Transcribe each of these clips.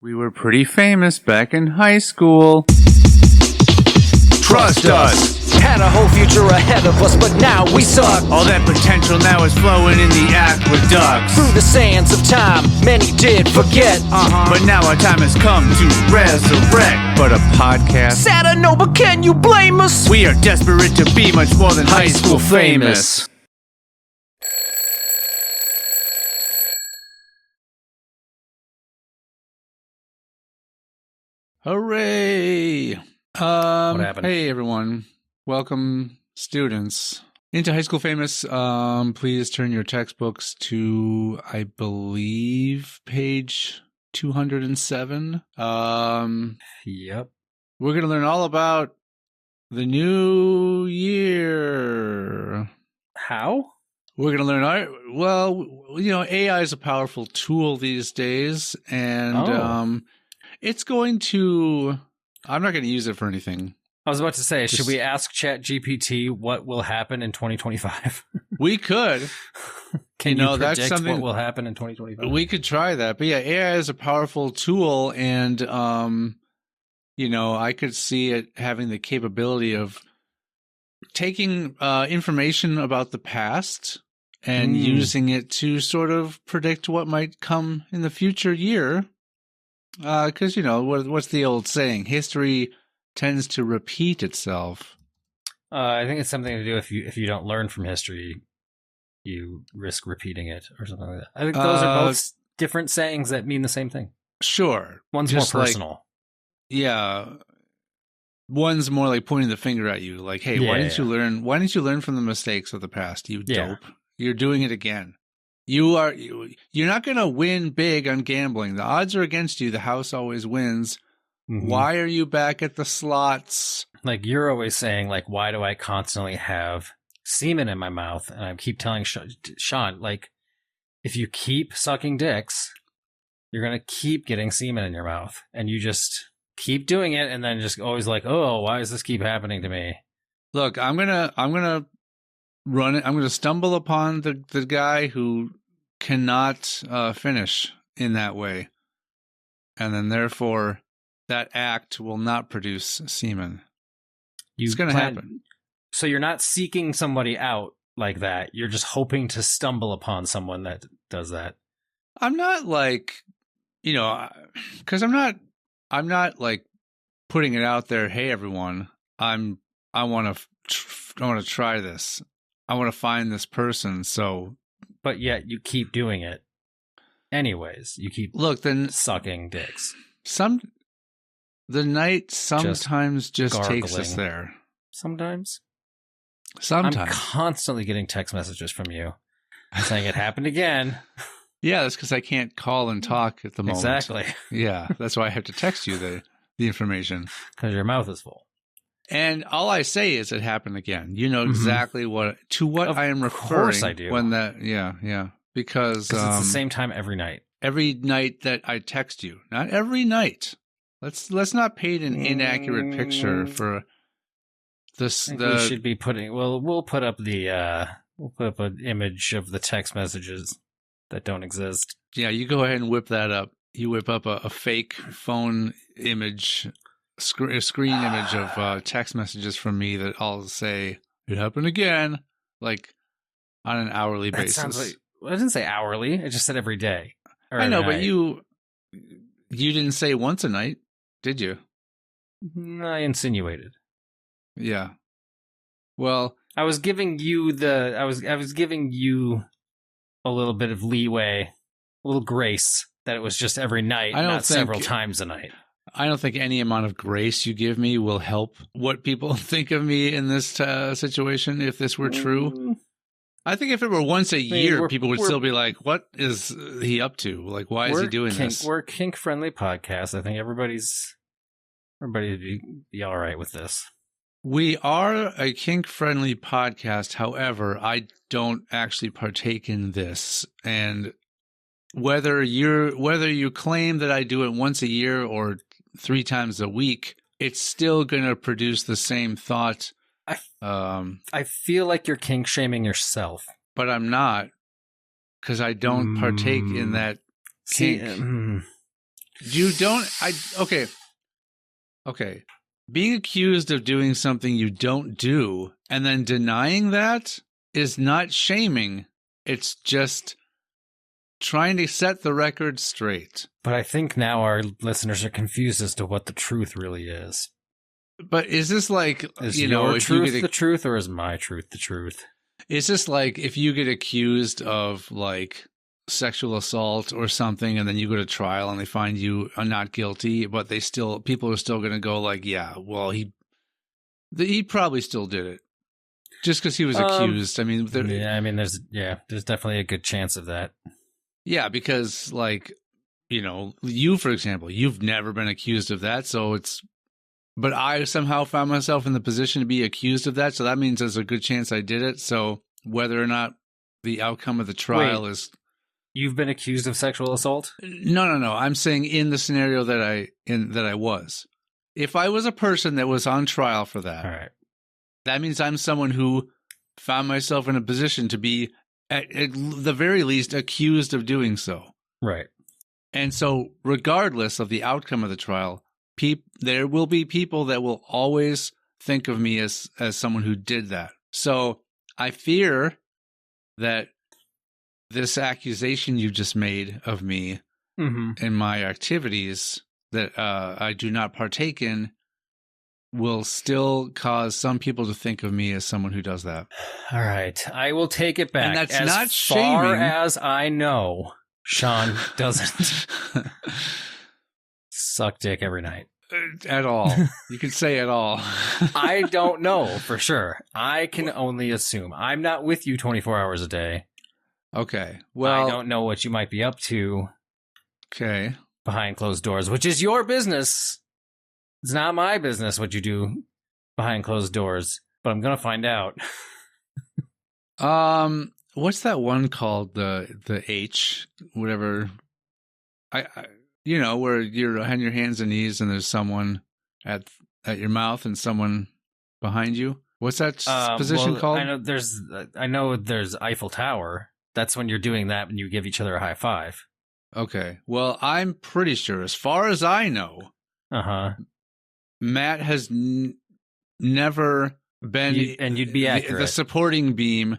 We were pretty famous back in high school. Trust us! Had a whole future ahead of us, but now we suck. All that potential now is flowing in the aqueducts. Through the sands of time, many did forget. But now our time has come to resurrect. But a podcast? Sad I know, but can you blame us? We are desperate to be much more than high school famous. Hooray! What happened? Hey everyone. Welcome, students, into High School Famous. Please turn your textbooks to, I believe, page 207. Yep. We're going to learn all about the new year. How? We're going to learn, AI is a powerful tool these days, and it's going to... I'm not going to use it for anything. I was about to say, should we ask ChatGPT what will happen in 2025? We could. Can you predict that's something what will happen in 2025? We could try that. But yeah, AI is a powerful tool, and I could see it having the capability of taking information about the past and using it to sort of predict what might come in the future year. Because, what's the old saying? History tends to repeat itself. I think it's something to do if you don't learn from history, you risk repeating it or something like that. I think those are both different sayings that mean the same thing. Sure. One's more personal. One's more like pointing the finger at you, like, hey, why didn't you learn from the mistakes of the past, you dope? You're doing it again. You're not going to win big on gambling. The odds are against you. The house always wins. Mm-hmm. Why are you back at the slots? Like you're always saying, like, why do I constantly have semen in my mouth? And I keep telling Sean, like, if you keep sucking dicks, you're going to keep getting semen in your mouth. And you just keep doing it and then just always like, oh, why does this keep happening to me? Look, I'm going to run it. I'm going to stumble upon the guy who cannot finish in that way. And then therefore that act will not produce semen. It's going to happen. So you're not seeking somebody out like that. You're just hoping to stumble upon someone that does that. I'm not like, because I'm not like putting it out there. Hey, everyone, I want to try this. I want to find this person. So, but yet you keep doing it. Anyways, you keep sucking dicks. The night sometimes just takes us there. Sometimes. I'm constantly getting text messages from you saying it happened again. Yeah, that's because I can't call and talk at the moment. Exactly. Yeah, that's why I have to text you the information. Because your mouth is full. And all I say is it happened again. You know exactly what I am referring. Of course I do. When that, yeah. Because it's the same time every night. Every night that I text you. Not every night. Let's not paint an inaccurate picture for this. We should be putting. Well, we'll put up an image of the text messages that don't exist. Yeah, you go ahead and whip that up. You whip up a fake phone image, a screen image of text messages from me that I'll say it happened again, like on an hourly basis. Sounds like, I didn't say hourly. I just said every day. I know, but you didn't say once a night, did you? I insinuated. Yeah. Well, I was giving you I was giving you a little bit of leeway, a little grace that it was just every night, not several times a night. I don't think any amount of grace you give me will help what people think of me in this situation, if this were true. I think if it were once a year, people would still be like, what is he up to? Like, why is he doing this? We're a kink-friendly podcast. I think everybody would be all right with this. We are a kink-friendly podcast. However, I don't actually partake in this. And whether you claim that I do it once a year or 3 times a week, it's still going to produce the same thought. I feel like you're kink shaming yourself, but I'm not, because I don't partake in that kink. Okay. Being accused of doing something you don't do and then denying that is not shaming. It's just trying to set the record straight. But I think now our listeners are confused as to what the truth really is. But is this like, is your truth the truth, or is my truth the truth? Is this like if you get accused of like sexual assault or something, and then you go to trial and they find you are not guilty, but people are still going to go like, yeah, well, he probably still did it just because he was accused. I mean, there's definitely a good chance of that. Yeah, because like, you, for example, you've never been accused of that, but I somehow found myself in the position to be accused of that, so that means there's a good chance I did it. So whether or not the outcome of the trial is... You've been accused of sexual assault? No. I'm saying in the scenario that I was. If I was a person that was on trial for that, all right, that means I'm someone who found myself in a position to be, at the very least, accused of doing so. Right. And so regardless of the outcome of the trial, there will be people that will always think of me as someone who did that. So I fear that this accusation you just made of me and my activities that I do not partake in will still cause some people to think of me as someone who does that. All right. I will take it back. And that's as not far shaming. as I know, Sean doesn't suck dick every night. At all. You could say at all. I don't know for sure. I can only assume. I'm not with you 24 hours a day. Okay. Well, I don't know what you might be up to. Okay. Behind closed doors, which is your business. It's not my business what you do behind closed doors, but I'm going to find out. What's that one called? The H, whatever. Where you're on your hands and knees and there's someone at your mouth and someone behind you. What's that position called? I know there's Eiffel Tower. That's when you're doing that when you give each other a high five. Okay. Well, I'm pretty sure, as far as I know, Matt has never been and you'd be accurate. The supporting beam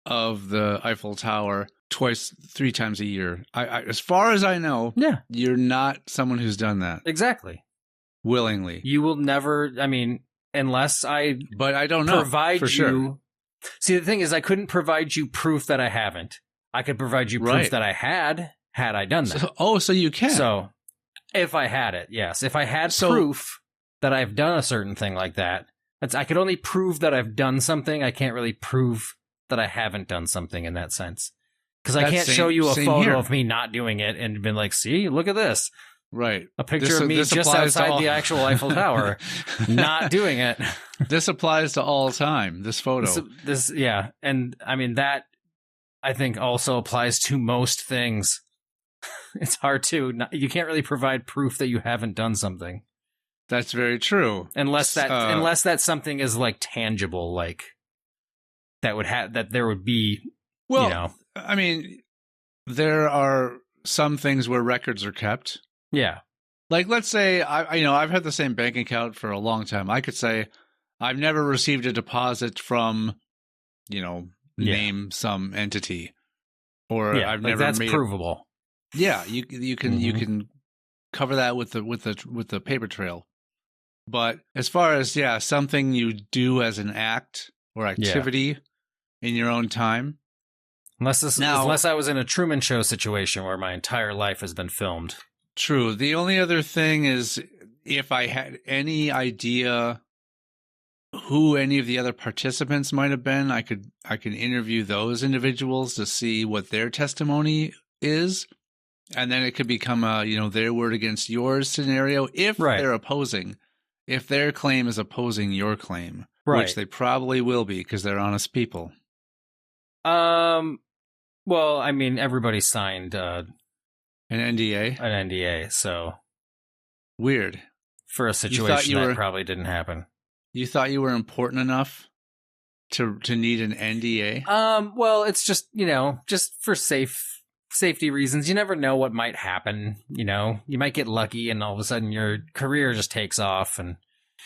of the Eiffel Tower 3 times a year. I as far as I know, you're not someone who's done that. Exactly. Willingly. You will never, unless I But I don't know. Provide for you. Sure. See, the thing is, I couldn't provide you proof that I haven't. I could provide you proof that I had I done that. So you can. So if I had it, yes. If I had proof that I've done a certain thing like that, I could only prove that I've done something. I can't really prove that I haven't done something in that sense. Because I can't show you a photo of me not doing it and been like, see, look at this. Right. A picture of me just outside the actual Eiffel Tower, not doing it. This applies to all time, this photo. Yeah. And that, I think, also applies to most things. It's hard you can't really provide proof that you haven't done something. That's very true. Unless that something is like tangible, like that there would be, well, there are some things where records are kept. Yeah. Like, let's say, I've had the same bank account for a long time. I could say I've never received a deposit from, name some entity. Or I've never that's made provable. Yeah, you can cover that with the paper trail. But as far as something you do as an act or activity in your own time, unless I was in a Truman Show situation where my entire life has been filmed. True. The only other thing is if I had any idea who any of the other participants might have been, I could interview those individuals to see what their testimony is. And then it could become a, their word against yours scenario if they're opposing. If their claim is opposing your claim, which they probably will be because they're honest people. Well, everybody signed an NDA. An NDA, so weird for a situation that probably didn't happen. You thought you were important enough to need an NDA? Well, it's just just for safety reasons. You never know what might happen. You know, you might get lucky and all of a sudden your career just takes off and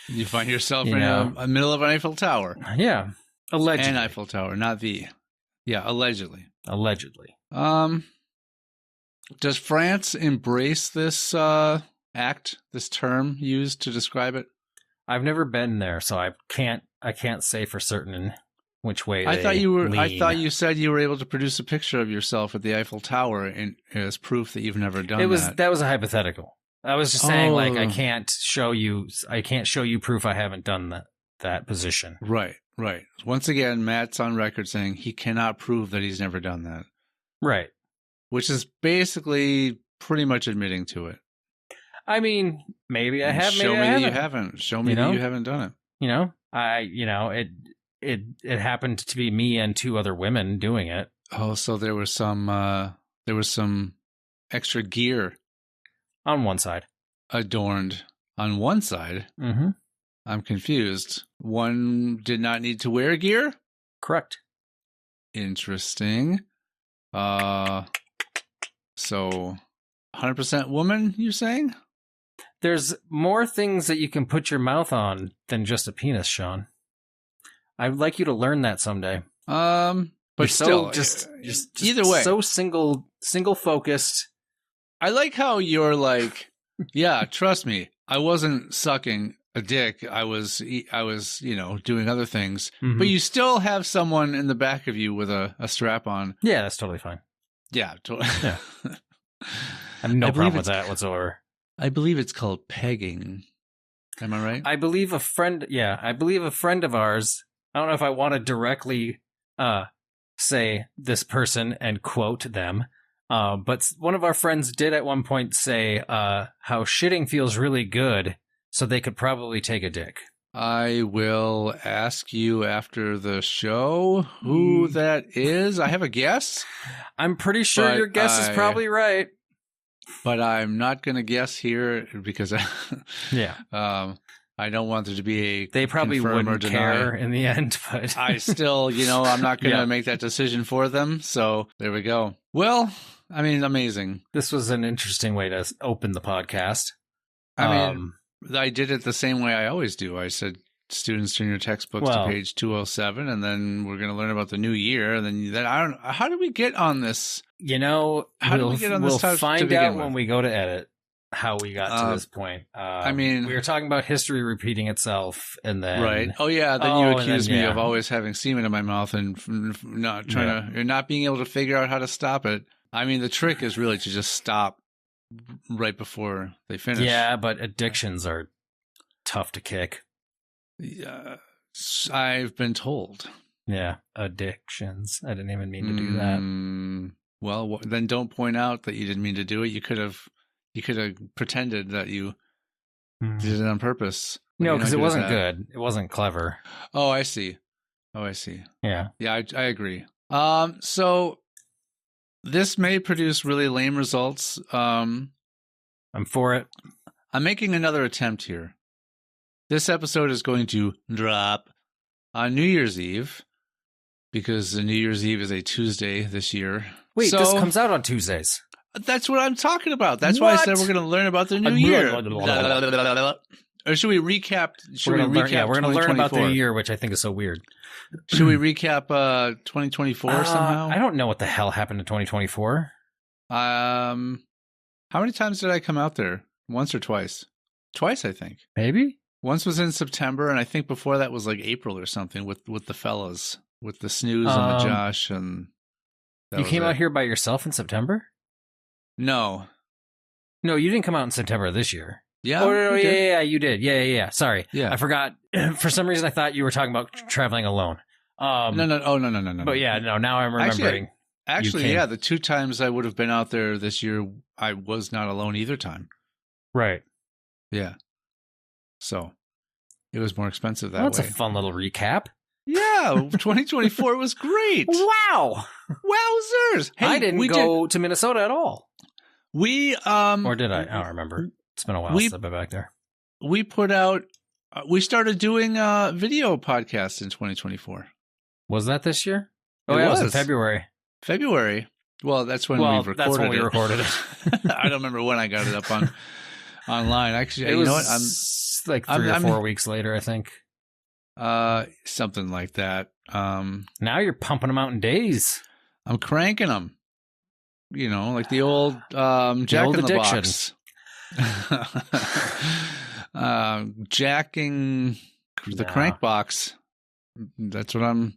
you find yourself You in know. the middle of an Eiffel Tower. yeah, allegedly. An Eiffel Tower, not the. Yeah, allegedly. Allegedly. Does France embrace this act, this term used to describe it? I've never been there, so I can't say for certain which way I they thought you were. I lean. thought you said you were able to produce a picture of yourself at the Eiffel Tower as proof that you've never done that was a hypothetical. I was just saying, like, I Oh. can't show you proof I haven't done that position. Right. Once again, Matt's on record saying he cannot prove that he's never done that, Right. which is basically pretty much admitting to it. I mean, maybe I have, maybe Show me I that haven't. you haven't. Show me that you haven't done it. You know, it happened to be me and two other women doing it. Oh, so there was some extra gear On one side. adorned on one side. Mm-hmm. I'm confused. One did not need to wear gear? Correct. Interesting. So 100% woman, you're saying? There's more things that you can put your mouth on than just a penis, Sean. I'd like you to learn that someday. But You're still, just either way, so single focused. I like how you're like, yeah, trust me, I wasn't sucking a dick. I was, doing other things. Mhm. But you still have someone in the back of you with a strap on. Yeah, that's totally fine. Yeah, totally. Yeah. I have no I believe problem with that whatsoever. I believe it's called pegging. Am I right? I believe a friend of ours, I don't know if I want to directly say this person and quote them, but one of our friends did at one point say how shitting feels really good, so they could probably take a dick. I will ask you after the show who that is. I have a guess, I'm pretty sure But your guess is probably right. but I'm not going to guess here because Yeah. I don't want there to be a They probably confirm or wouldn't deny. care in the end, but I still, I'm not going to Yeah. make that decision for them. So there we go. Well, I mean, amazing. this was an interesting way to open the podcast. I mean, I did it the same way I always do. I said, students, turn your textbooks Well- to page 207, and then we're going to learn about the new year. And then I don't. How did we get on this? How do we get on this we'll touch to find begin out with? when we go to edit how we got to this point. I mean- we were talking about history repeating itself, and then Right. Oh yeah. Then Oh, you and accused then, me yeah. of always having semen in my mouth and not trying to, not being able to figure out how to stop it. I mean, the trick is really to just stop right before they finish. Yeah, but addictions are tough to kick. Yeah. I've been told. Yeah, addictions. I didn't even mean to do that. Well, then don't point out that you didn't mean to do it. You could have pretended that you did it on purpose. But No, you're because not it wasn't at that. good. It wasn't clever. Oh, I see. Yeah. Yeah, I agree. So this may produce really lame results. I'm for it. I'm making another attempt here. This episode is going to drop on New Year's Eve because the New Year's Eve is a Tuesday this year. Wait, So- this comes out on Tuesdays. That's what I'm talking about. That's why I said we're going to learn about the new year. Or should we recap? We're going to learn about the 2024? year, which I think is so weird. Should we recap 2024 somehow? I don't know what the hell happened in 2024. How many times did I come out there? Once or twice? Twice, I think. Maybe? Once was in September, and I think before that was like April or something with the fellas, with the Snooze and the Josh, and You came out here by yourself in September? No. No, you didn't come out in September of this year. Yeah. Oh, no, we did. yeah, you did. Yeah. Sorry. Yeah. I forgot. For some reason, I thought you were talking about traveling alone. No. Oh, no. But yeah, no, now I'm remembering. Actually, came. yeah, the two times I would have been out there this year, I was not alone either time. Right. Yeah. So it was more expensive that Well, that's way. a fun little recap. Yeah, 2024 was great. Wow. Wowzers! Hey, I didn't go to Minnesota at all. We Or did I? I don't remember. It's been a while since I've been back there. We put out. We started doing video podcasts in 2024. Was that this year? It Oh, yeah, it was in was. February. February. Well, that's when we recorded that's when we it. recorded it. I don't remember when I got it up online. Actually, It you was know what? like 3 or 4 weeks later, I think. Something like that. Now you're pumping them out in days. I'm cranking them. You know, like the old Jack old in the addictions. Box. Jacking the crank box. That's what I'm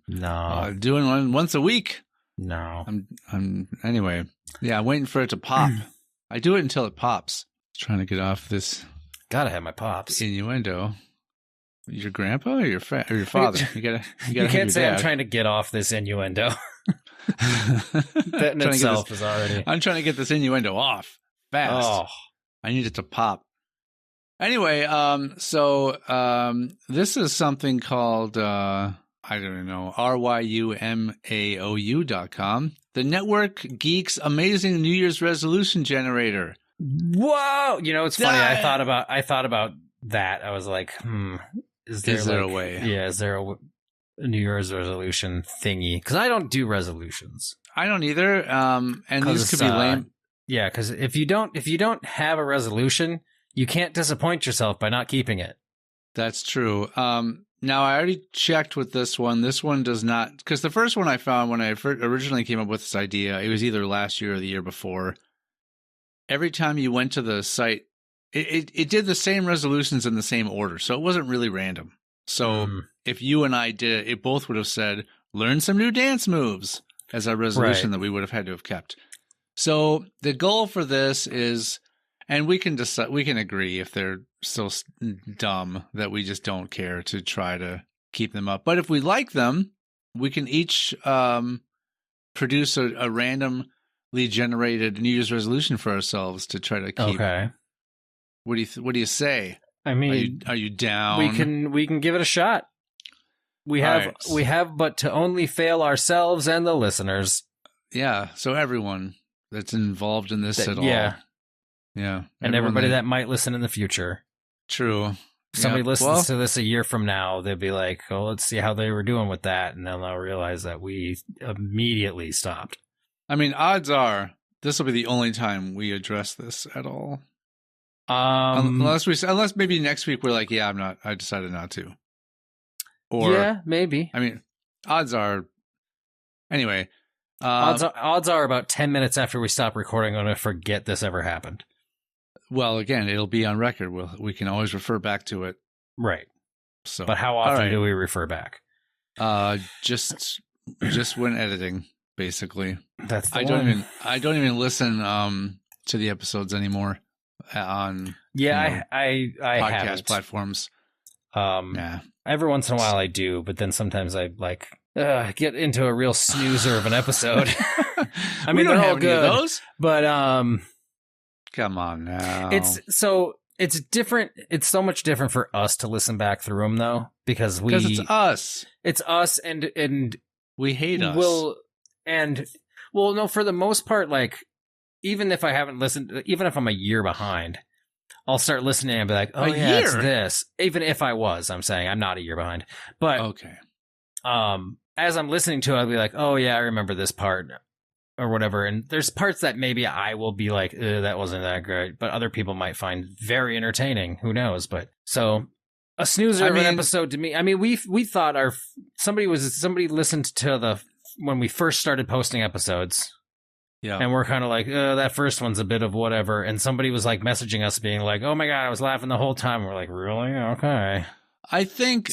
doing once a week. No. I'm anyway. Yeah, I'm waiting for it to pop. I do it until it pops. Trying to get off this. Gotta have my pops. Innuendo. Your grandpa or your father? You can't say I'm trying to get off this innuendo. That in itself is already. I'm trying to get this innuendo off fast. Oh. I need it to pop. Anyway, this is something called I don't know, ryumaou.com. The Network Geeks Amazing New Year's Resolution Generator. Whoa! You know, it's funny. I thought about that. I was like, is there a way? Yeah, is there a New Year's resolution thingy? Because I don't do resolutions. I don't either. And these could be lame. Yeah, because if you don't have a resolution, you can't disappoint yourself by not keeping it. That's true. Now, I already checked with this one. This one does not, because the first one I found when I originally came up with this idea, it was either last year or the year before. Every time you went to the site, it did the same resolutions in the same order, so it wasn't really random. So if you and I did it, it both would have said, learn some new dance moves as our resolution that we would have had to have kept. So the goal for this is, and we can decide, we can agree if they're so dumb that we just don't care to try to keep them up. But if we like them, we can each produce a randomly generated New Year's resolution for ourselves to try to keep. Okay. What do you say? I mean, are you down? We can give it a shot. We have but to only fail ourselves and the listeners. Yeah. So everyone that's involved in this at all. Yeah. Yeah. And everybody that might listen in the future. True. If somebody listens to this a year from now, they'll be like, oh, let's see how they were doing with that. And then they'll realize that we immediately stopped. I mean, odds are this will be the only time we address this at all. Unless maybe next week we're like, yeah, I decided not to. Or yeah, maybe. I mean, odds are. Anyway, odds are about 10 minutes after we stop recording, I'm going to forget this ever happened. Well, again, it'll be on record. We can always refer back to it. Right. So, but how often do we refer back? Just when editing, basically. That's the one. I don't even listen to the episodes anymore on I podcast haven't. platforms. Every once in a while I do, but then sometimes I get into a real snoozer of an episode. I mean, they're all good, those? But come on now. It's different. It's so much different for us to listen back through them though, because it's us. It's us, and we hate us. No, for the most part, like even if I haven't listened, even if I'm a year behind, I'll start listening and be like, oh yeah, it's this. Even if I'm saying I'm not a year behind, but okay. As I'm listening to it, I'll be like, oh yeah, I remember this part or whatever. And there's parts that maybe I will be like, that wasn't that great, but other people might find very entertaining. Who knows? But so a snoozer of an episode to me. I mean, we thought somebody listened to when we first started posting episodes. Yeah. And we're kind of like, that first one's a bit of whatever. And somebody was like messaging us being like, oh my God, I was laughing the whole time. We're like, really? Okay. I think,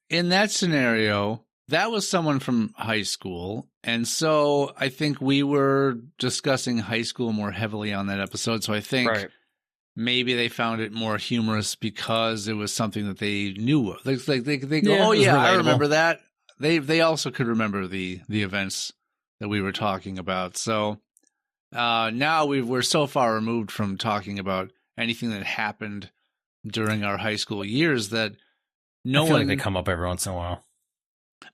in that scenario, that was someone from high school. And so I think we were discussing high school more heavily on that episode. So I think maybe they found it more humorous because it was something that they knew of. They go, oh yeah, I remember that. They also could remember the events that we were talking about. So now we're so far removed from talking about anything that happened during our high school years that I feel like they come up every once in a while.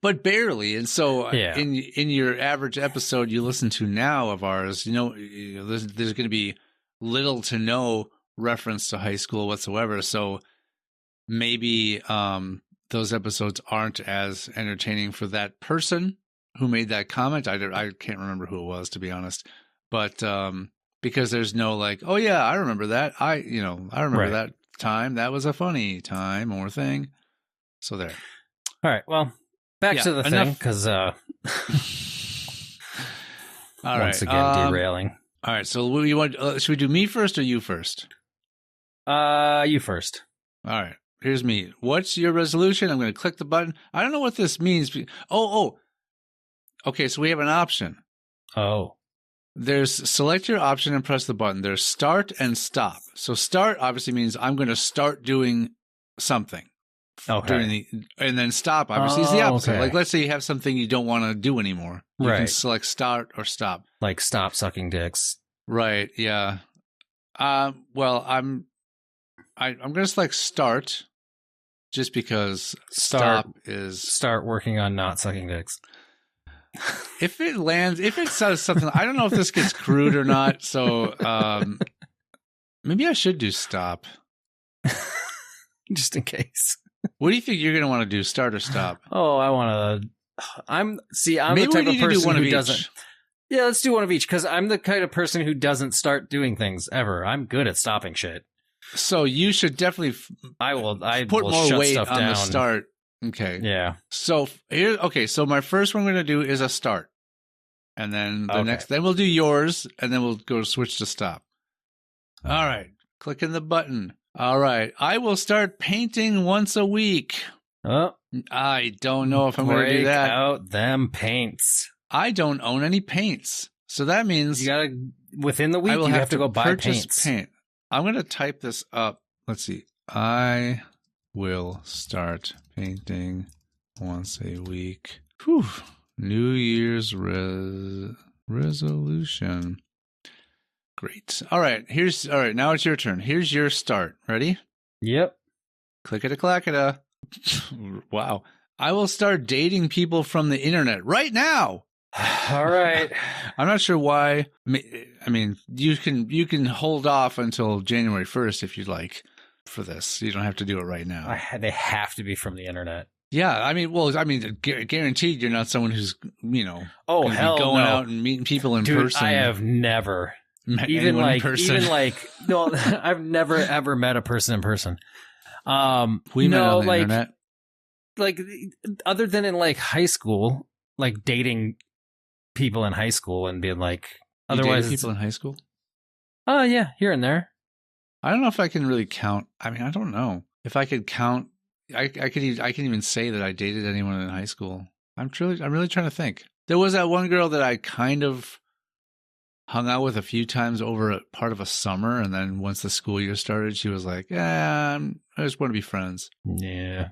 But barely. And so in your average episode you listen to now of ours, there's going to be little to no reference to high school whatsoever. So maybe those episodes aren't as entertaining for that person who made that comment. I can't remember who it was, to be honest. But because there's no like, oh yeah, I remember that. I remember that time. That was a funny time or thing. So there. All right. Well, back to the thing, because once again derailing. All right. So what you want? Should we do me first or you first? You first. All right. Here's me. What's your resolution? I'm going to click the button. I don't know what this means. Oh. Okay, so we have an option. Oh. There's select your option and press the button. There's start and stop. So start obviously means I'm going to start doing something. Okay. And then stop obviously is the opposite. Okay. Like let's say you have something you don't want to do anymore. You can select start or stop. Like stop sucking dicks. Right, yeah. Well, I'm going to select start just because stop start working on not sucking dicks. If it says something, I don't know if this gets crude or not. So maybe I should do stop. Just in case. What do you think you're going to want to do? Start or stop? Oh, I'm maybe the type of person who each. doesn't. Yeah, let's do one of each, because I'm the kind of person who doesn't start doing things ever. I'm good at stopping shit. So you should definitely I will put more shut weight stuff on down. the start. Okay. Yeah. So so my first one I'm going to do is a start. And then then we'll do yours, and then we'll go switch to stop. All right. Clicking the button. All right. I will start painting once a week. Oh. I don't know if I'm going to do that. Break out them paints. I don't own any paints. So that means you gotta, within the week, you have to go buy paints. Paint. I'm going to type this up. Let's see. I will start painting once a week. Whew. New Year's resolution. Great. All right. Now it's your turn. Here's your start. Ready? Yep. Clickety-clacketa. Wow. I will start dating people from the internet right now. All right. I'm not sure why. I mean, you can hold off until January 1st if you'd like for this. You don't have to do it right now. They have to be from the internet. Yeah, I mean, guaranteed you're not someone who's, going going out and meeting people in person. I have never met anyone in person. I've never ever met a person in person. We met on the internet. Like other than in like high school, like dating people in high school and being like, otherwise people in high school. Oh yeah, here and there. I don't know if I can really count. I mean, I don't know if I could count. I can even say that I dated anyone in high school. I'm really trying to think. There was that one girl that I kind of hung out with a few times over a part of a summer, and then once the school year started, she was like, I just want to be friends. Yeah.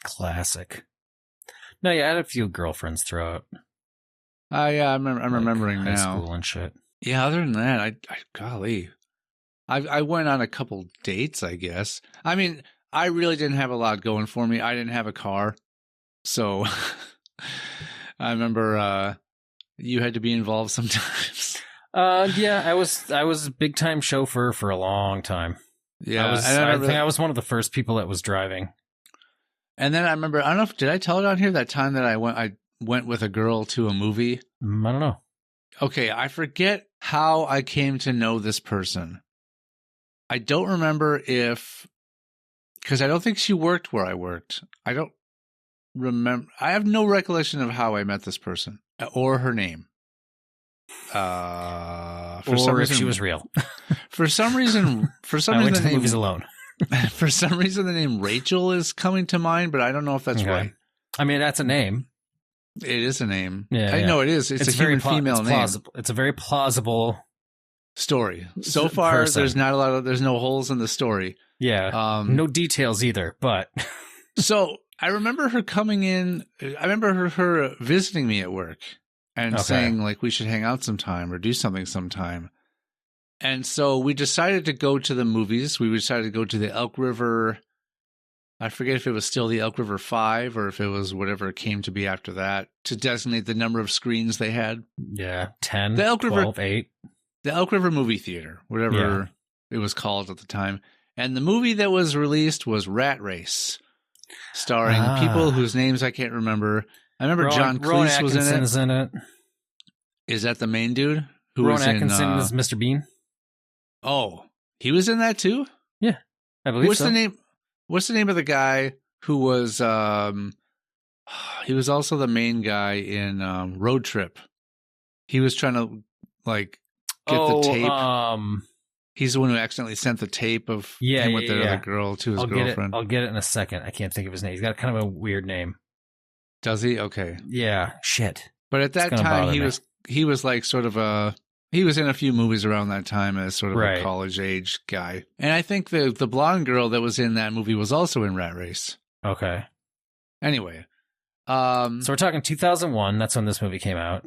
Classic. No, yeah, I had a few girlfriends throughout. Yeah, I'm remembering high now. School and shit. Yeah, other than that, golly. I went on a couple dates, I guess. I mean, I really didn't have a lot going for me. I didn't have a car. So I remember you had to be involved sometimes. Yeah, I was a big time chauffeur for a long time. Yeah, I think I was one of the first people that was driving. And then I remember, I don't know did I tell it on here that time that I went with a girl to a movie? I don't know. Okay, I forget how I came to know this person. I don't remember because I don't think she worked where I worked. I don't remember. I have no recollection of how I met this person or her name. If she was real. For some reason, I went to the movies alone. For some reason, the name Rachel is coming to mind, but I don't know if that's right. I mean, that's a name. It is a name. Yeah, I know it is. It's a human female name. It's a very plausible story. So far, there's no holes in the story. Yeah. No details either, but. So I remember her coming in. I remember her visiting me at work and saying like we should hang out sometime or do something sometime. And so we decided to go to the movies. We decided to go to the Elk River. I forget if it was still the Elk River 5 or if it was whatever it came to be after that, to designate the number of screens they had. Yeah, 10, the Elk 12, River, 8. The Elk River Movie Theater, whatever it was called at the time. And the movie that was released was Rat Race, starring people whose names I can't remember. I remember John Rowan Cleese was in it. Atkinson's in it. Is that the main dude? Who Rowan was Atkinson in, is Mr. Bean. Oh, he was in that too? Yeah, I believe What's so. the name? What's the name of the guy who was, he was also the main guy in Road Trip. He was trying to, like, get the tape. He's the one who accidentally sent the tape of him with the other girl to his girlfriend. I'll get it in a second. I can't think of his name. He's got kind of a weird name. Does he? Okay. Yeah. Shit. But at that time, he was like sort of he was in a few movies around that time as sort of a college age guy. And I think the blonde girl that was in that movie was also in Rat Race. Okay. Anyway. So we're talking 2001. That's when this movie came out.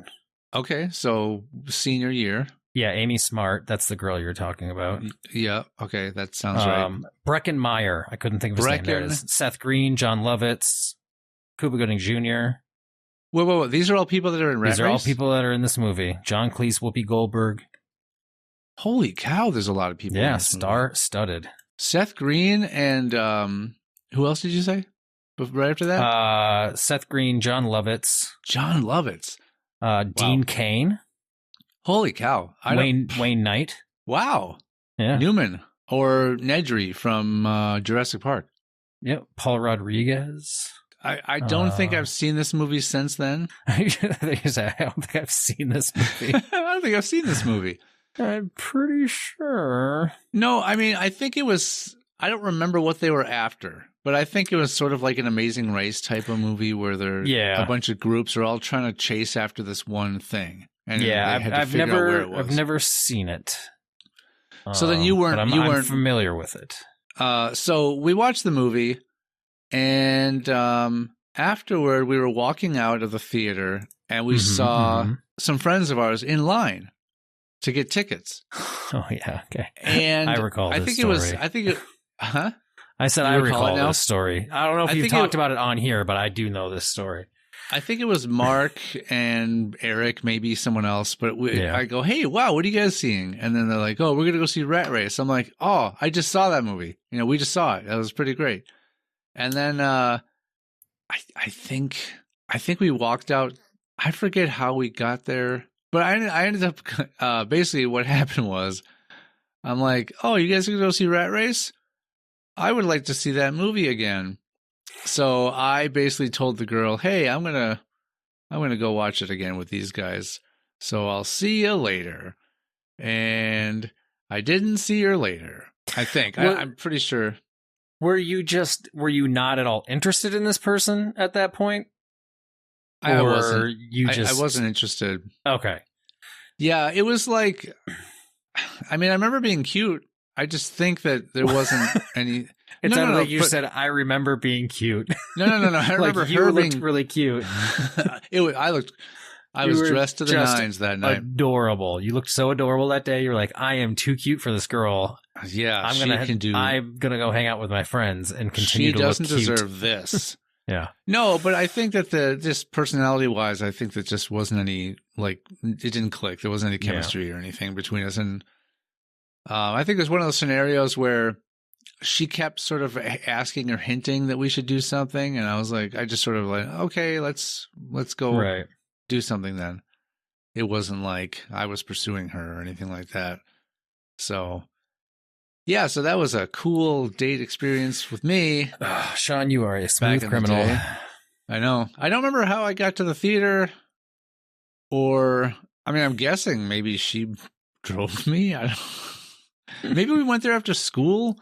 Okay. So senior year. Yeah, Amy Smart. That's the girl you're talking about. Yeah. Okay. That sounds right. Brecken Meyer. I couldn't think of his name. There it is. Seth Green, John Lovitz, Cuba Gooding Jr. Whoa. These are all people that are in Rat Race? These are all people that are in this movie. John Cleese, Whoopi Goldberg. Holy cow, there's a lot of people in this movie. Star-studded. Seth Green and who else did you say? Right after that? Seth Green, John Lovitz. John Lovitz. Dean Cain. Holy cow. Wayne Knight. Wow. Yeah. Newman or Nedry from Jurassic Park. Yep. Paul Rodriguez. I don't think I've seen this movie since then. I don't think I've seen this movie. I don't think I've seen this movie. I'm pretty sure. No, I mean, I think it was, I don't remember what they were after, but I think it was sort of like an Amazing Race type of movie where a bunch of groups are all trying to chase after this one thing. And I've never seen it. So then you weren't I'm familiar with it. So we watched the movie, and afterward we were walking out of the theater, and we saw some friends of ours in line to get tickets. Oh yeah, okay. And I recall this story. I said I recall this story. I don't know if you've talked about it on here, but I do know this story. I think it was Mark and Eric, maybe someone else, but I go, hey, wow, what are you guys seeing? And then they're like, oh, we're going to go see Rat Race. I'm like, oh, I just saw that movie. We just saw it. That was pretty great. And then I think we walked out. I forget how we got there, but I ended up basically what happened was I'm like, oh, you guys are going to go see Rat Race? I would like to see that movie again. So I basically told the girl, hey, I'm gonna go watch it again with these guys. So I'll see you later. And I didn't see her later. I think. I'm pretty sure. Were you not at all interested in this person at that point? I wasn't. I wasn't interested. Okay. Yeah, it was like, I mean, I remember being cute. I just think that there wasn't any. It sounded like you said, I remember being cute. No. I remember you looked really cute. I was dressed to the nines that night. Adorable. You looked so adorable that day. You're like, I am too cute for this girl. Yeah, I'm gonna go hang out with my friends and continue to look cute. She doesn't deserve this. Yeah. No, but I think that just personality wise, I think that just wasn't any, like, it didn't click. There wasn't any chemistry or anything between us. And I think it was one of those scenarios where she kept sort of asking or hinting that we should do something. And I was like, I just sort of like, okay, let's go do something then. It wasn't like I was pursuing her or anything like that. So, yeah, so that was a cool date experience with me. Sean, you are a smooth criminal. I know. I don't remember how I got to the theater, or, I mean, I'm guessing maybe she drove me. I don't. Maybe we went there after school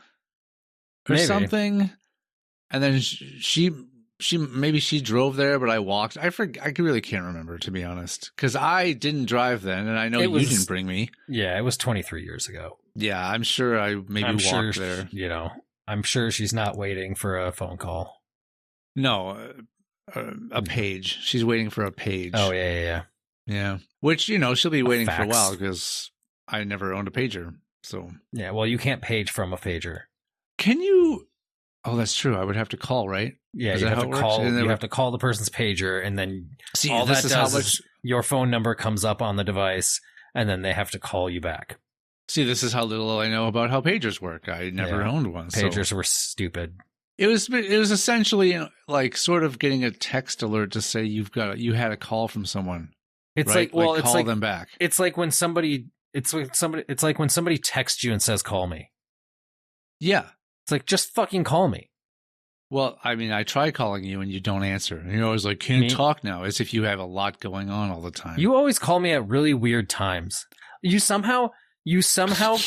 or something, and then she drove there, but I walked. I really can't remember, to be honest, because I didn't drive then, and I know you didn't bring me. Yeah, it was 23 years ago. Yeah, I'm sure I walked there. I'm sure she's not waiting for a phone call. No, a page. She's waiting for a page. Oh yeah. Which she'll be waiting for a while because I never owned a pager. So yeah, well, you can't page from a pager. Can you? Oh, that's true. I would have to call, right? Yeah, you have to call. You have to call the person's pager, and then all that does is your phone number comes up on the device, and then they have to call you back. See, this is how little I know about how pagers work. I never owned one. Pagers were stupid. It was essentially like sort of getting a text alert to say you had a call from someone. It's right? like, well, like, it's call like them back. It's like when somebody texts you and says, "Call me." Yeah. It's like, just fucking call me. Well, I mean, I try calling you and you don't answer. And you're always like, can't talk now, as if you have a lot going on all the time. You always call me at really weird times. You somehow you somehow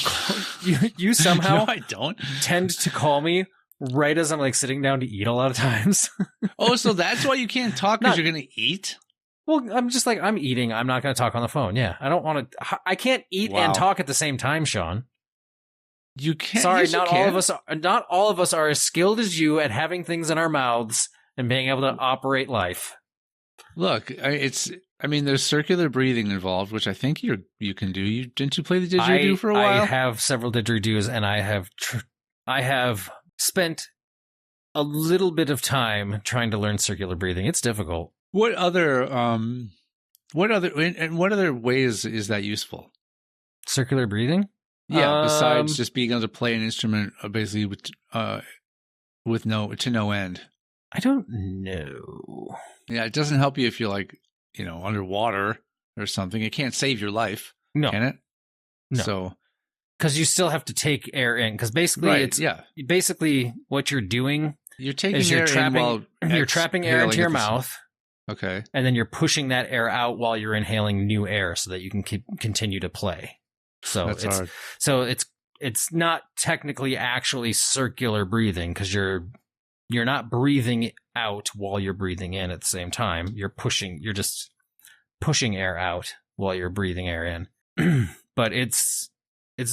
No, I don't. tend to call me right as I'm like sitting down to eat a lot of times. Oh, so that's why you can't talk, because you're going to eat? Well, I'm just like, I'm eating. I'm not going to talk on the phone. Yeah. I don't want to. I can't eat and talk at the same time, Sean. You can't. Sorry, yes, not all of us are as skilled as you at having things in our mouths and being able to operate life. Look, there's circular breathing involved, which I think you can do. Didn't you play the didgeridoo for a while? I have several didgeridoos, and I have spent a little bit of time trying to learn circular breathing. It's difficult. What other ways is that useful? Circular breathing? Yeah, besides just being able to play an instrument basically with no end. I don't know. Yeah, it doesn't help you if you're like, underwater or something. It can't save your life. No. Can it? No. So, because you still have to take air in. Because basically, basically what you're doing. You're taking is air in while you're trapping air into your mouth. Okay. And then you're pushing that air out while you're inhaling new air, so that you can continue to play. So that's hard. So it's not technically actually circular breathing, because you're not breathing out while you're breathing in at the same time. You're just pushing air out while you're breathing air in. But it's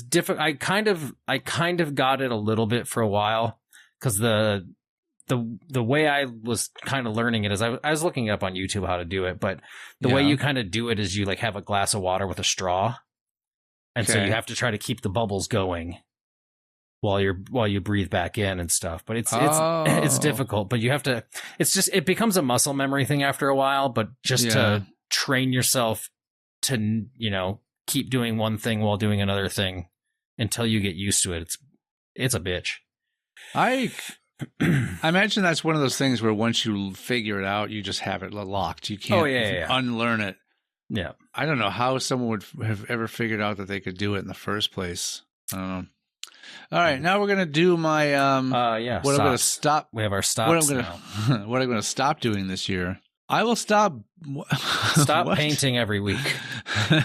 difficult. I kind of got it a little bit for a while, because the way I was kind of learning it is I was looking up on YouTube how to do it, but the way you kind of do it is you like have a glass of water with a straw. And so you have to try to keep the bubbles going while you breathe back in and stuff. But it's difficult, but you have to, it becomes a muscle memory thing after a while, but just to train yourself to, keep doing one thing while doing another thing until you get used to it. It's a bitch. I imagine that's one of those things where once you figure it out, you just have it locked. You can't unlearn it. Yeah. I don't know how someone would have ever figured out that they could do it in the first place. I don't know. All right, now we're gonna do my what I'm gonna stop. We have our stops now. What I'm gonna stop doing this year. I will stop painting every week.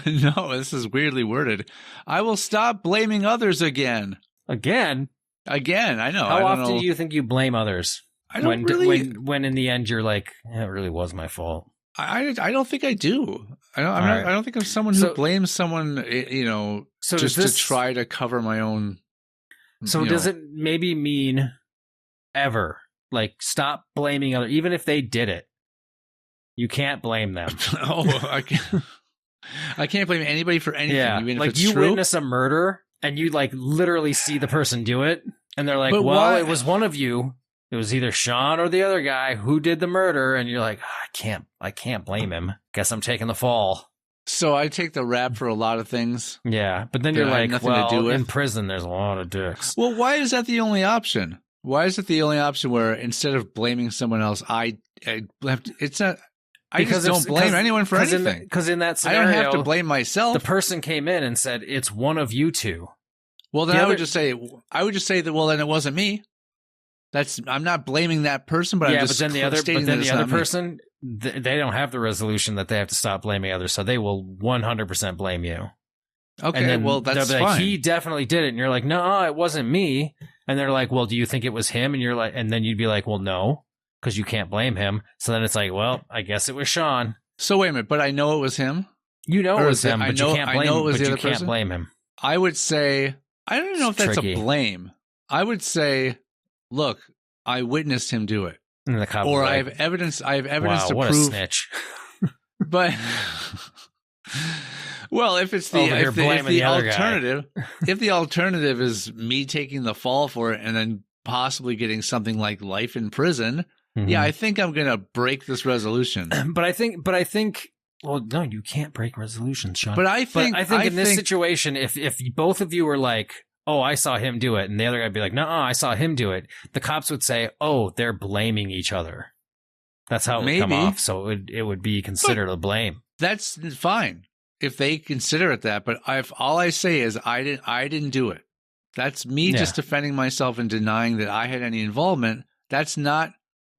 No, this is weirdly worded. I will stop blaming others again. Again, I know. How often do you think you blame others? I don't really. When in the end you're like, it really was my fault. I don't think I do. I don't think I'm someone who blames someone, just to try to cover my own. So does it maybe mean ever, like, stop blaming others, even if they did it? You can't blame them. I can't blame anybody for anything. Yeah, even if like it's you true. witness a murder and you like literally see the person do it, and they're like, it was one of you. It was either Sean or the other guy who did the murder, and you're like, I can't blame him. Guess I'm taking the fall. So I take the rap for a lot of things. Yeah, but then you're like, in prison, there's a lot of dicks. Well, why is that the only option? Why is it the only option where instead of blaming someone else, it's not. I just don't blame anyone for anything. Because in that scenario, I don't have to blame myself. The person came in and said, it's one of you two. Well, then I would just say that, well, then it wasn't me. I'm not blaming that person, but I'm just stating that it's not me. But then the other person, they don't have the resolution that they have to stop blaming others, so they will 100% blame you. Okay, then well, that's fine. Like, he definitely did it, and you're like, no, it wasn't me. And they're like, well, do you think it was him? And you're like, and then you'd be like, well, no, because you can't blame him. So then it's like, well, I guess it was Sean. So wait a minute, but I know it was him. You know it was him, but you can't blame him. But you can't blame him. I would say, I don't even know if that's a blame. I would say, look, I witnessed him do it, and the cop or I have evidence. I have evidence to what prove. A snitch. But well, if it's the alternative, if the alternative is me taking the fall for it and then possibly getting something like life in prison, yeah, I think I'm gonna break this resolution. But I think. Well, no, you can't break resolutions, Sean. But I think in this situation, if both of you were like, oh, I saw him do it. And the other guy would be like, no, I saw him do it. The cops would say, oh, they're blaming each other. That's how it would come off. So it would be considered a blame. That's fine if they consider it that. But if all I say is I didn't do it. That's me just defending myself and denying that I had any involvement. That's not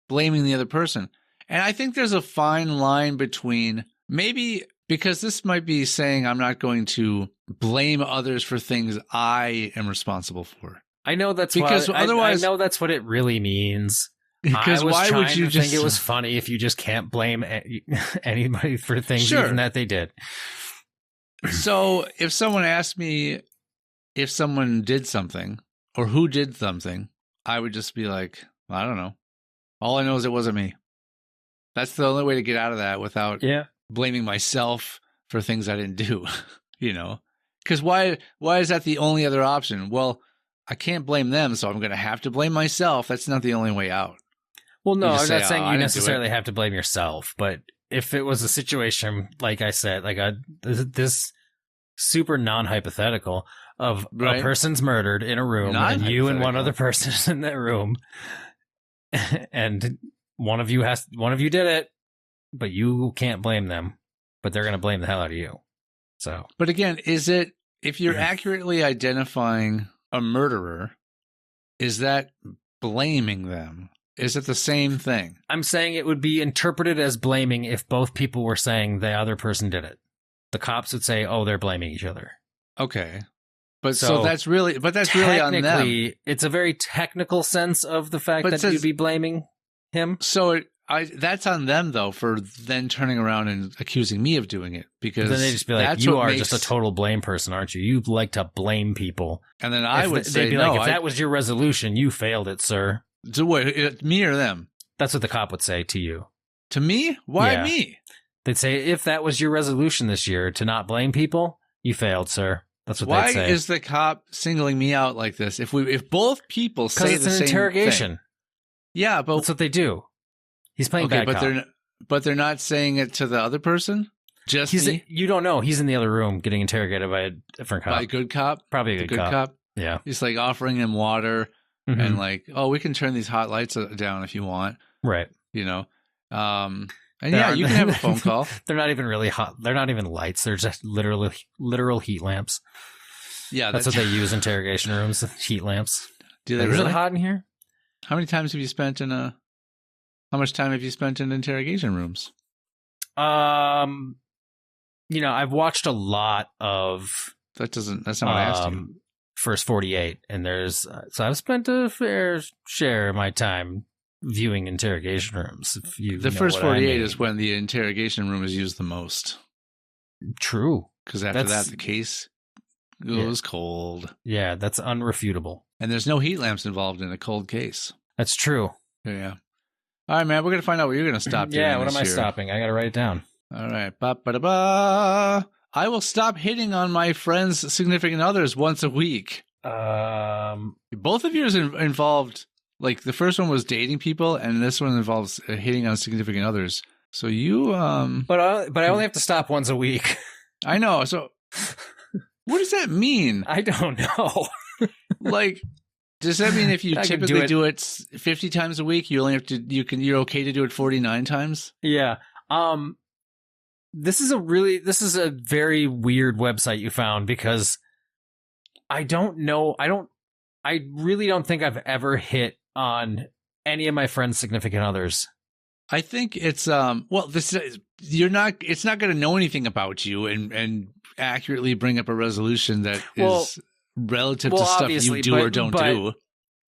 blaming the other person. And I think there's a fine line between maybe, because this might be saying I'm not going to blame others for things I am responsible for. I know that's because otherwise I know that's what it really means. Because why would you just think it was funny if you just can't blame anybody for things even that they did? So if someone asked me if someone did something or who did something, I would just be like, I don't know. All I know is it wasn't me. That's the only way to get out of that without blaming myself for things I didn't do, you know? Because why is that the only other option? Well, I can't blame them, so I'm going to have to blame myself. That's not the only way out. Well, no, I'm not saying you necessarily have to blame yourself, but if it was a situation, like I said, like this super non-hypothetical of a person's murdered in a room and you and one other person is in that room and one of you did it, but you can't blame them, but they're going to blame the hell out of you. So, but again, is it, if you're accurately identifying a murderer, is that blaming them? Is it the same thing? I'm saying it would be interpreted as blaming if both people were saying the other person did it. The cops would say, oh, they're blaming each other. Okay. But so that's really on them. It's a very technical sense of the fact that you'd be blaming him. So that's on them, though, for then turning around and accusing me of doing it. Because then they just be like, you are just a total blame person, aren't you? You like to blame people. And then I would say, they'd be like, if that was your resolution, you failed it, sir. So what, me or them? That's what the cop would say to you. To me? Why me? They'd say, if that was your resolution this year to not blame people, you failed, sir. That's what they'd say. Why is the cop singling me out like this? If both people say the same thing. Because it's an interrogation. Yeah, but that's what they do. He's playing bad cop. But they're not saying it to the other person? Just me? You don't know. He's in the other room getting interrogated by a different cop. By a good cop? Probably a good cop. Yeah. He's like offering him water and like, oh, we can turn these hot lights down if you want. Right. You know? And you can have a phone call. They're not even really hot. They're not even lights. They're just literal heat lamps. Yeah. That's what they use in interrogation rooms, heat lamps. Do they really? Is it hot in here? How much time have you spent in interrogation rooms? I've watched a lot of... That's not what I asked you. First 48, and so I've spent a fair share of my time viewing interrogation rooms. The first 48 is when the interrogation room is used the most. True. Because after that, the case goes cold. Yeah, that's unrefutable. And there's no heat lamps involved in a cold case. That's true. Yeah. All right, man, we're going to find out what you're going to stop doing. Yeah, what am I stopping? I got to write it down. All right. Ba-ba-da-ba. I will stop hitting on my friends' significant others once a week. Both of yours involved, like the first one was dating people, and this one involves hitting on significant others. So you, but I only have to stop once a week. I know. So, what does that mean? I don't know. Like, does that mean if you typically do it 50 times a week, you only have to you're okay to do it 49 times? Yeah. This is a very weird website you found because I don't know. I really don't think I've ever hit on any of my friends' significant others. I think it's, it's not going to know anything about you and accurately bring up a resolution that is relative to stuff you do or don't do.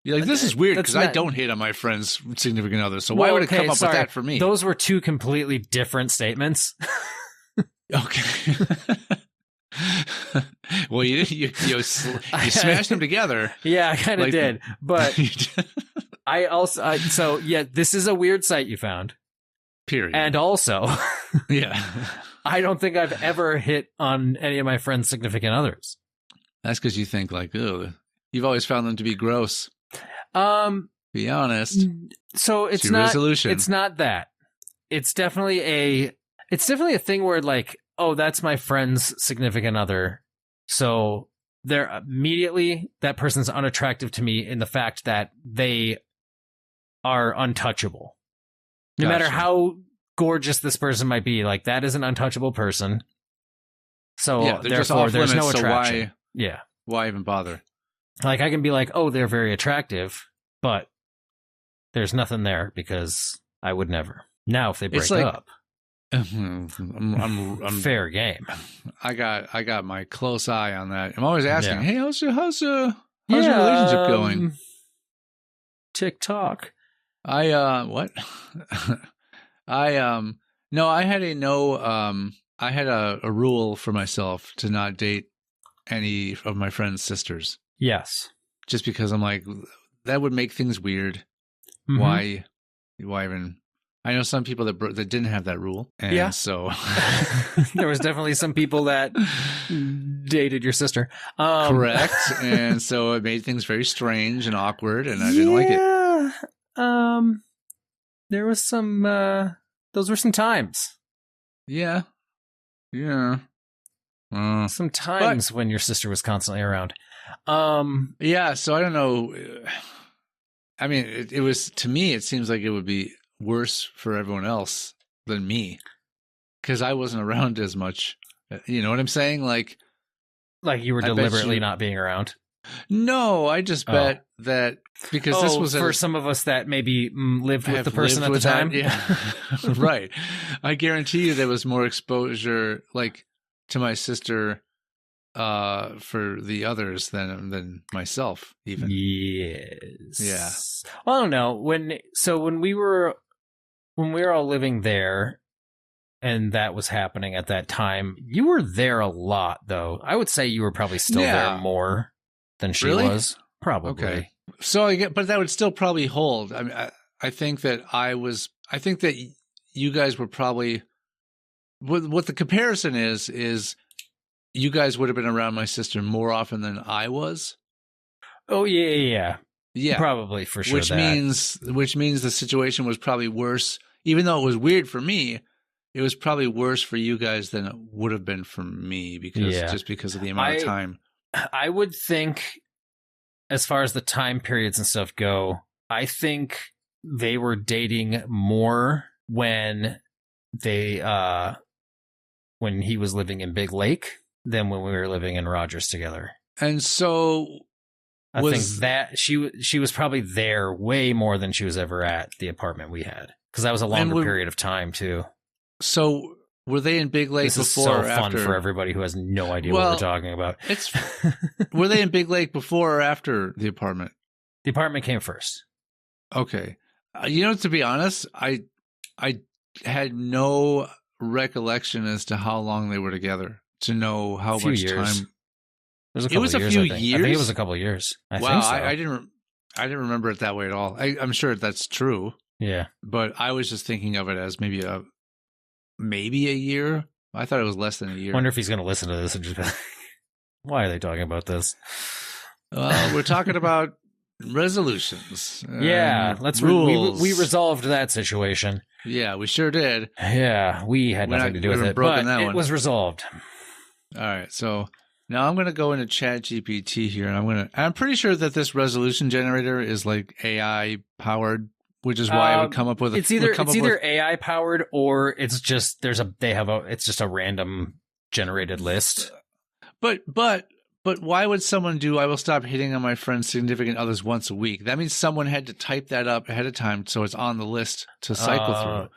You're like, this is weird because I don't hit on my friend's significant other. So why would it come up with that for me? Those were two completely different statements. Okay. Well, you smashed them together. Yeah, I kind of did. But I also, this is a weird site you found. Period. And also, yeah, I don't think I've ever hit on any of my friends' significant others. That's because you think like, ugh, you've always found them to be gross. Be honest. So it's not resolution. It's not that. It's definitely a thing where like, oh, that's my friend's significant other. So they're immediately that person's unattractive to me in the fact that they are untouchable. No matter how gorgeous this person might be, like that is an untouchable person. So therefore, there's no attraction. So why even bother? Like I can be like, oh, they're very attractive, but there's nothing there because I would never. Now, if they break up, I'm fair game. I got my close eye on that. I'm always asking, hey, how's your relationship going? TikTok. What? I had a rule for myself to not date any of my friends' sisters. Yes. Just because I'm like, that would make things weird. Mm-hmm. Why even? I know some people that didn't have that rule. And so there was definitely some people that dated your sister. Correct. And so it made things very strange and awkward, and I didn't like it. There was some, those were some times. Yeah. Yeah. Some times when your sister was constantly around. Yeah, so I don't know. I mean, it was, to me, it seems like it would be worse for everyone else than me because I wasn't around as much. You know what I'm saying? Like you were deliberately not being around. No, I just bet that because this was for some of us that maybe lived with the person at the time. Yeah, right. I guarantee you there was more exposure, like to my sister, for the others than myself, even. Yes. Yeah. Well, I don't know when we were all living there, and that was happening at that time. You were there a lot, though. I would say you were probably still there more than she was. Probably. Okay. So but that would still probably hold. I mean, I think that I think that you guys were probably, what the comparison is you guys would have been around my sister more often than I was. Oh yeah. Probably, for sure. Which means the situation was probably worse. Even though it was weird for me, it was probably worse for you guys than it would have been for me just because of the amount of time. I would think, as far as the time periods and stuff go, I think they were dating more when he was living in Big Lake than when we were living in Rogers together. And so I think that she was probably there way more than she was ever at the apartment we had, because that was a longer period of time too. So were they in Big Lake this before is so or after? Fun for everybody who has no idea what we're talking about. Were they in Big Lake before or after the apartment? The apartment came first. Okay. To be honest, I had no recollection as to how long they were together to know how much time. It was a few years. I think it was a couple of years. I think so. I didn't remember it that way at all. I'm sure that's true. Yeah, but I was just thinking of it as maybe a year. I thought it was less than a year. I wonder if he's going to listen to this and just be like, why are they talking about this? We're talking about resolutions. Yeah, rules. We resolved that situation. Yeah, we sure did. Yeah, we had nothing to do with it, but it was resolved. All right, so now I'm going to go into ChatGPT here, and I'm pretty sure that this resolution generator is like AI powered, which is why I would come up with it's either AI powered or it's just it's just a random generated list. But why would someone do I will stop hitting on my friend's significant others once a week? That means someone had to type that up ahead of time so it's on the list to cycle through.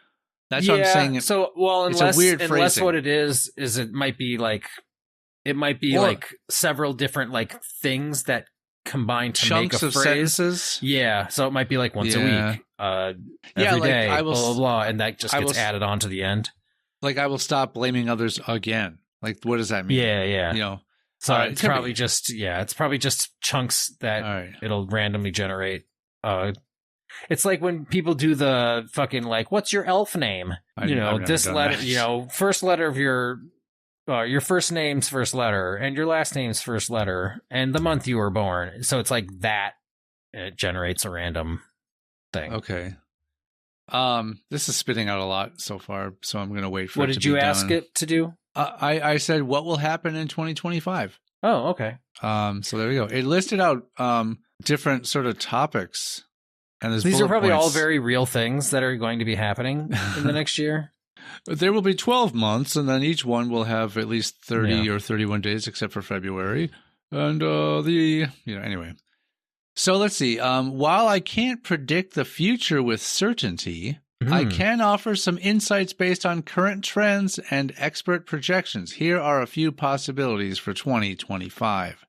That's what I'm saying. So unless what it is it might be like several different like things that combine to make a phrase. Sentences. Yeah, so it might be like once a week, every day, blah blah blah, and that just gets added on to the end. Like I will stop blaming others again. Like what does that mean? Yeah. So it's probably just chunks that it'll randomly generate. It's like when people do the fucking like, what's your elf name? This letter, first letter of your first name's first letter and your last name's first letter and the month you were born. So it's like that. And it generates a random thing. Okay. This is spitting out a lot so far, so I'm going to wait for it to be done. What did you ask it to do? I said, what will happen in 2025? Oh, okay. So there we go. It listed out different sort of topics. And These are probably points. all very real things that are going to be happening in the next year. There will be 12 months, and then each one will have at least 30 or 31 days, except for February. And anyway. So let's see. While I can't predict the future with certainty, I can offer some insights based on current trends and expert projections. Here are a few possibilities for 2025.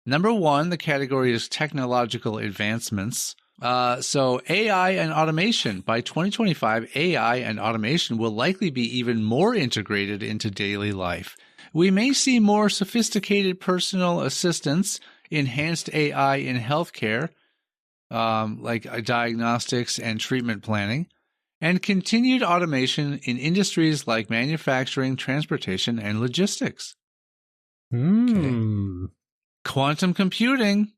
Number 1, the category is technological advancements. So AI and automation. By 2025, AI and automation will likely be even more integrated into daily life. We may see more sophisticated personal assistants, enhanced AI in healthcare, like diagnostics and treatment planning, and continued automation in industries like manufacturing, transportation, and logistics. Okay. Quantum computing.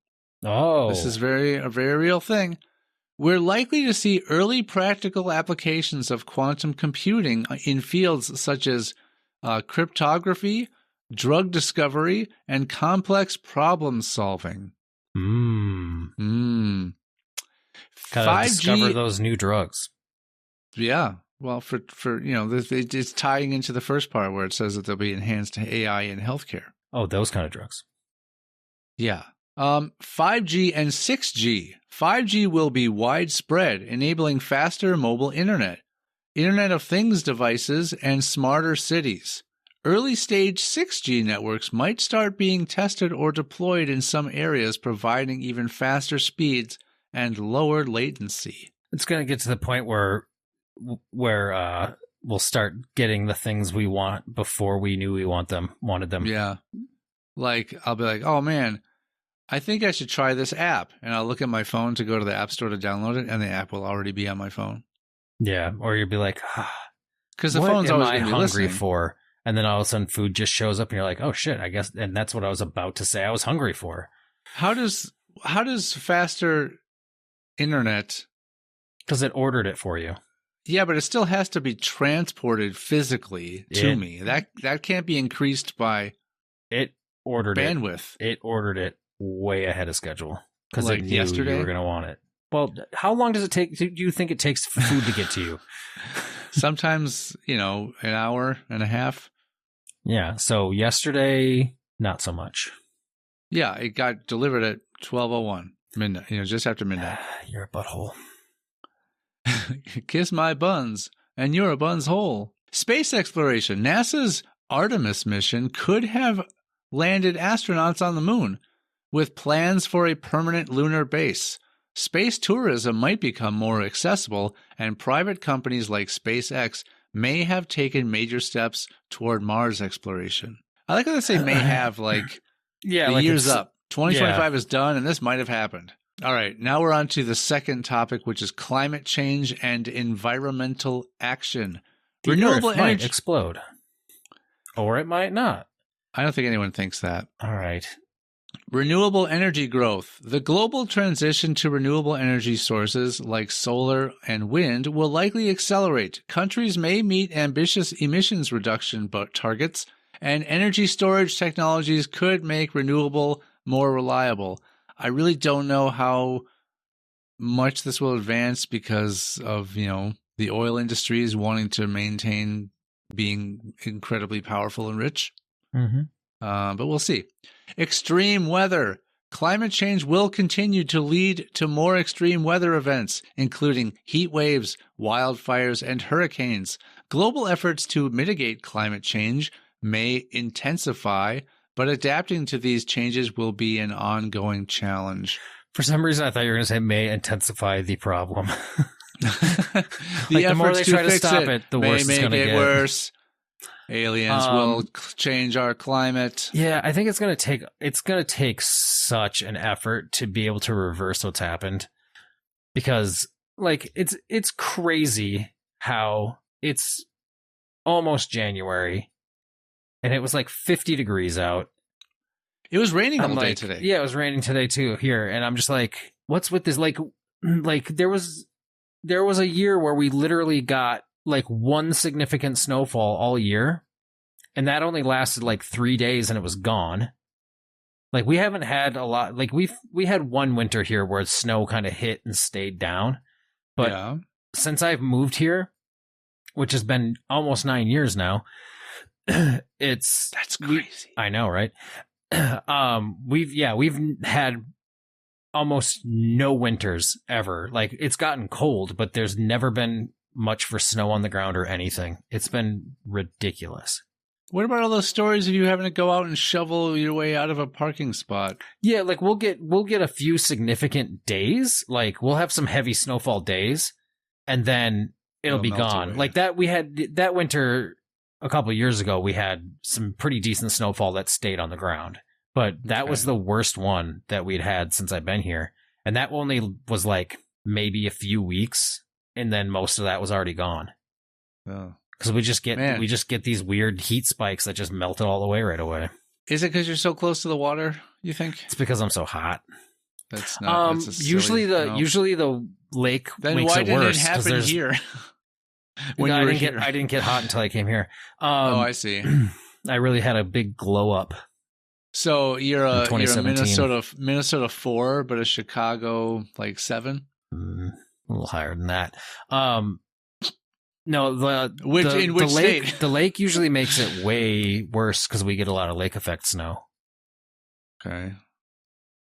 Oh. This is a very real thing. We're likely to see early practical applications of quantum computing in fields such as cryptography, drug discovery, and complex problem solving. Gotta discover those new drugs. Yeah. Well, for it's tying into the first part where it says that there'll be enhanced AI in healthcare. Oh, those kind of drugs. Yeah. 5G and 6G. 5G will be widespread, enabling faster mobile internet, Internet of Things devices, and smarter cities. Early-stage 6G networks might start being tested or deployed in some areas, providing even faster speeds and lower latency. It's going to get to the point where we'll start getting the things we want before we knew we wanted them. Yeah. Like, I'll be like, oh, man, I think I should try this app. And I'll look at my phone to go to the App Store to download it, and the app will already be on my phone. Yeah. Or you'll be like, because the phone's always going to be hungry listening. For? And then all of a sudden food just shows up and you're like, oh shit, I guess. And that's what I was about to say I was hungry for. How does faster internet? Because it ordered it for you. Yeah, but it still has to be transported physically to me. That can't be increased by bandwidth. It ordered it way ahead of schedule because like it knew yesterday you were going to want it. Well, how long does it take? Do you think it takes food to get to you? Sometimes, an hour and a half. Yeah. So yesterday, not so much. Yeah, it got delivered at 12:01 midnight. Just after midnight. You're a butthole. Kiss my buns, and you're a buns hole. Space exploration. NASA's Artemis mission could have landed astronauts on the moon, with plans for a permanent lunar base. Space tourism might become more accessible, and private companies like SpaceX may have taken major steps toward Mars exploration. I like how they say may have, like, the year's up. 2025 is done, and this might have happened. All right, now we're on to the second topic, which is climate change and environmental action. The renewable Earth might explode. Or it might not. I don't think anyone thinks that. All right. Renewable energy growth. The global transition to renewable energy sources like solar and wind will likely accelerate. Countries may meet ambitious emissions reduction targets, and energy storage technologies could make renewable more reliable. I really don't know how much this will advance because of, the oil industry is wanting to maintain being incredibly powerful and rich. Mm-hmm. But we'll see. Extreme weather. Climate change will continue to lead to more extreme weather events, including heat waves, wildfires, and hurricanes. Global efforts to mitigate climate change may intensify, but adapting to these changes will be an ongoing challenge. For some reason, I thought you were going to say may intensify the problem. The more they try to stop it, the worse it's going to get. Worse. Aliens will change our climate. Yeah, I think it's going to take such an effort to be able to reverse what's happened, because it's crazy how it's almost January and it was like 50 degrees out. It was raining all day today. Yeah, it was raining today too here, and I'm just like, what's with this? Like there was a year where we literally got like one significant snowfall all year, and that only lasted like 3 days and it was gone. Like we haven't had a lot. Like we had one winter here where snow kind of hit and stayed down. But yeah. since I've moved here, which has been almost 9 years now, that's crazy. I know, right? We've had almost no winters ever. Like it's gotten cold, but there's never been much for snow on the ground or anything. It's been ridiculous. What about all those stories of you having to go out and shovel your way out of a parking spot? Yeah, like we'll get a few significant days. Like we'll have some heavy snowfall days, and then it'll be gone. Away. Like that we had that winter a couple of years ago. We had some pretty decent snowfall that stayed on the ground, but that was the worst one that we'd had since I've been here, and that only was like maybe a few weeks, and then most of that was already gone. Oh. Because we just get these weird heat spikes that just melt it all away right away. Is it because you're so close to the water, you think? It's because I'm so hot. That's not usually the lake then makes why it didn't worse. it happen here? I didn't get hot until I came here. I see. I really had a big glow up. So you're a Minnesota 4, but a Chicago like 7? A little higher than that. No, in which state? The lake usually makes it way worse because we get a lot of lake effect snow. Okay.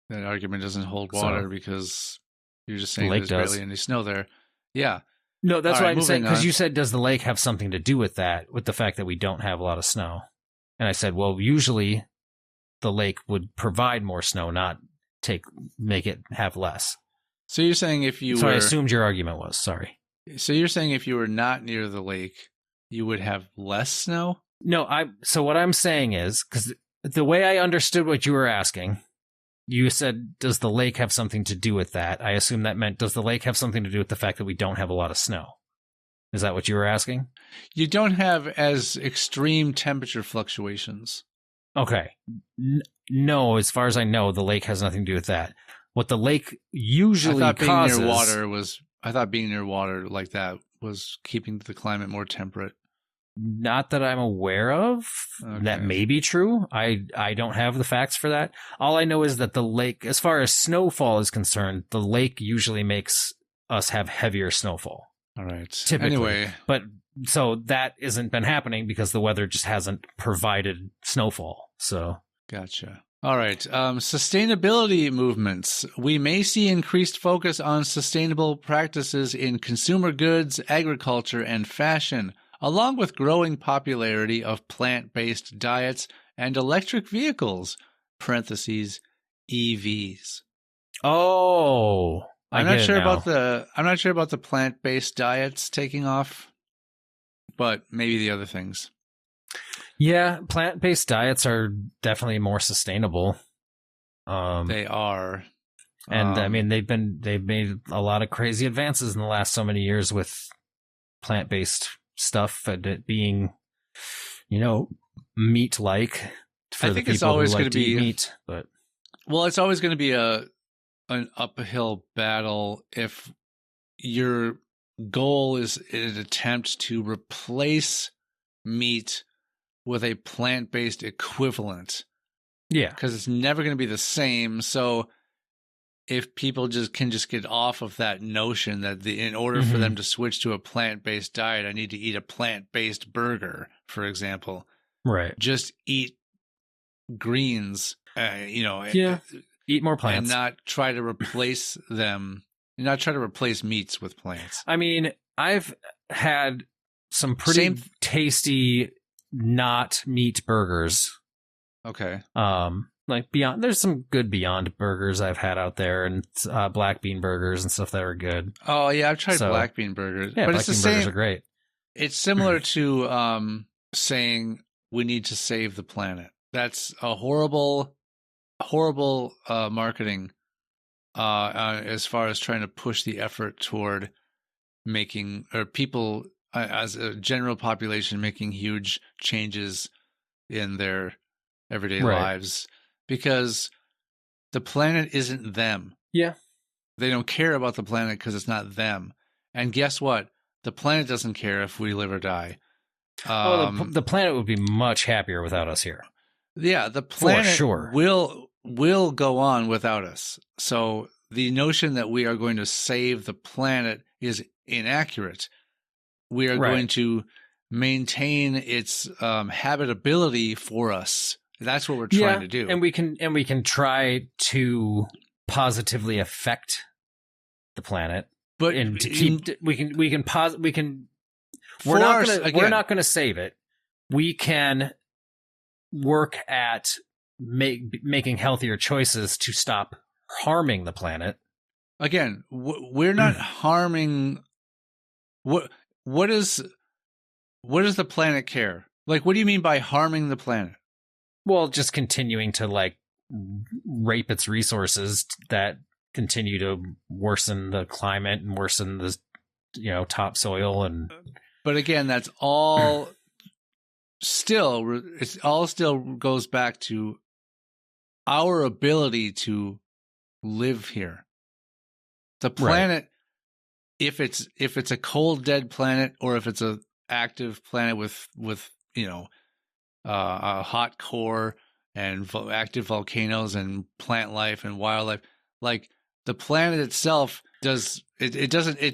That argument doesn't hold water because you're just saying there's barely any snow there. Yeah. No, that's what I'm saying, because you said, does the lake have something to do with that, with the fact that we don't have a lot of snow? And I said, well, usually the lake would provide more snow, not make it have less. So you're saying I assumed your argument was, sorry. So you're saying if you were not near the lake, you would have less snow? No, so what I'm saying is, because the way I understood what you were asking, you said, does the lake have something to do with that? I assume that meant, does the lake have something to do with the fact that we don't have a lot of snow? Is that what you were asking? You don't have as extreme temperature fluctuations. Okay. No, as far as I know, the lake has nothing to do with that. What the lake usually causes... I thought being near water like that was keeping the climate more temperate. Not that I'm aware of. Okay. That may be true. I don't have the facts for that. All I know is that the lake, as far as snowfall is concerned, the lake usually makes us have heavier snowfall. All right. Typically. Anyway. But so that hasn't been happening because the weather just hasn't provided snowfall. So. Gotcha. All right. Sustainability movements. We may see increased focus on sustainable practices in consumer goods, agriculture, and fashion, along with growing popularity of plant-based diets and electric vehicles, parentheses, EVs. Oh, I'm not sure about the plant-based diets taking off, but maybe the other things. Yeah, plant-based diets are definitely more sustainable. They are. And I mean, they've made a lot of crazy advances in the last so many years with plant-based stuff and it being, meat-like for the people who like to eat meat. But it's always going to be an uphill battle if your goal is an attempt to replace meat with a plant-based equivalent. Yeah. Because it's never going to be the same. So if people can get off of that notion that in order for them to switch to a plant-based diet, I need to eat a plant-based burger, for example. Right. Just eat greens, Yeah. Eat more plants. And not try to replace them, not try to replace meats with plants. I mean, I've had some pretty tasty not meat burgers. Okay. Like Beyond, there's some good Beyond burgers I've had out there, and black bean burgers and stuff that are good. Oh yeah, I've tried black bean burgers. Yeah, but black bean burgers are great. It's similar to saying we need to save the planet. That's a horrible marketing as far as trying to push the effort toward making people as a general population making huge changes in their everyday lives, because the planet isn't them. Yeah. They don't care about the planet because it's not them. And guess what? The planet doesn't care if we live or die. The planet would be much happier without us here. Yeah, the planet will go on without us. So the notion that we are going to save the planet is inaccurate. We are going to maintain its habitability for us. That's what we're trying to do. And we can try to positively affect the planet. But and to keep we're not going to save it. We can work at making healthier choices to stop harming the planet. Again, we're not harming. What does the planet care? Like, what do you mean by harming the planet? Well, just continuing to like rape its resources that continue to worsen the climate and worsen the topsoil and. But again, that's all. It all still goes back to our ability to live here. The planet, if it's a cold, dead planet, or if it's a active planet with a hot core and active volcanoes and plant life and wildlife, like the planet itself doesn't. It doesn't have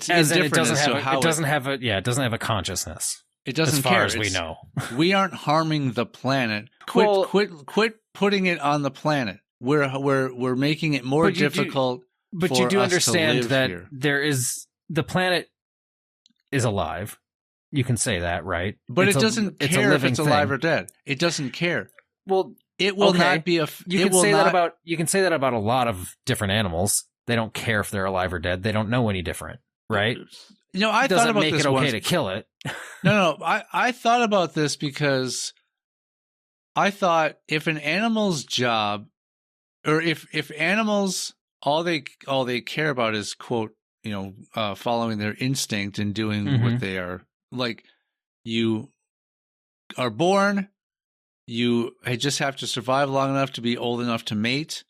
a consciousness. It doesn't as far care. As we know. We aren't harming the planet. Quit putting it on the planet. We're making it more difficult. But you do understand that the planet is alive. You can say that, right? But it doesn't care if it's alive or dead. It doesn't care. Well, it will not be a. You can say that about a lot of different animals. They don't care if they're alive or dead. They don't know any different, right? I thought about this. Doesn't make it okay to kill it. No. I thought about this because I thought if an animal's job, or if animals all they care about is quote following their instinct and doing what they are, like, you are born, you just have to survive long enough to be old enough to mate,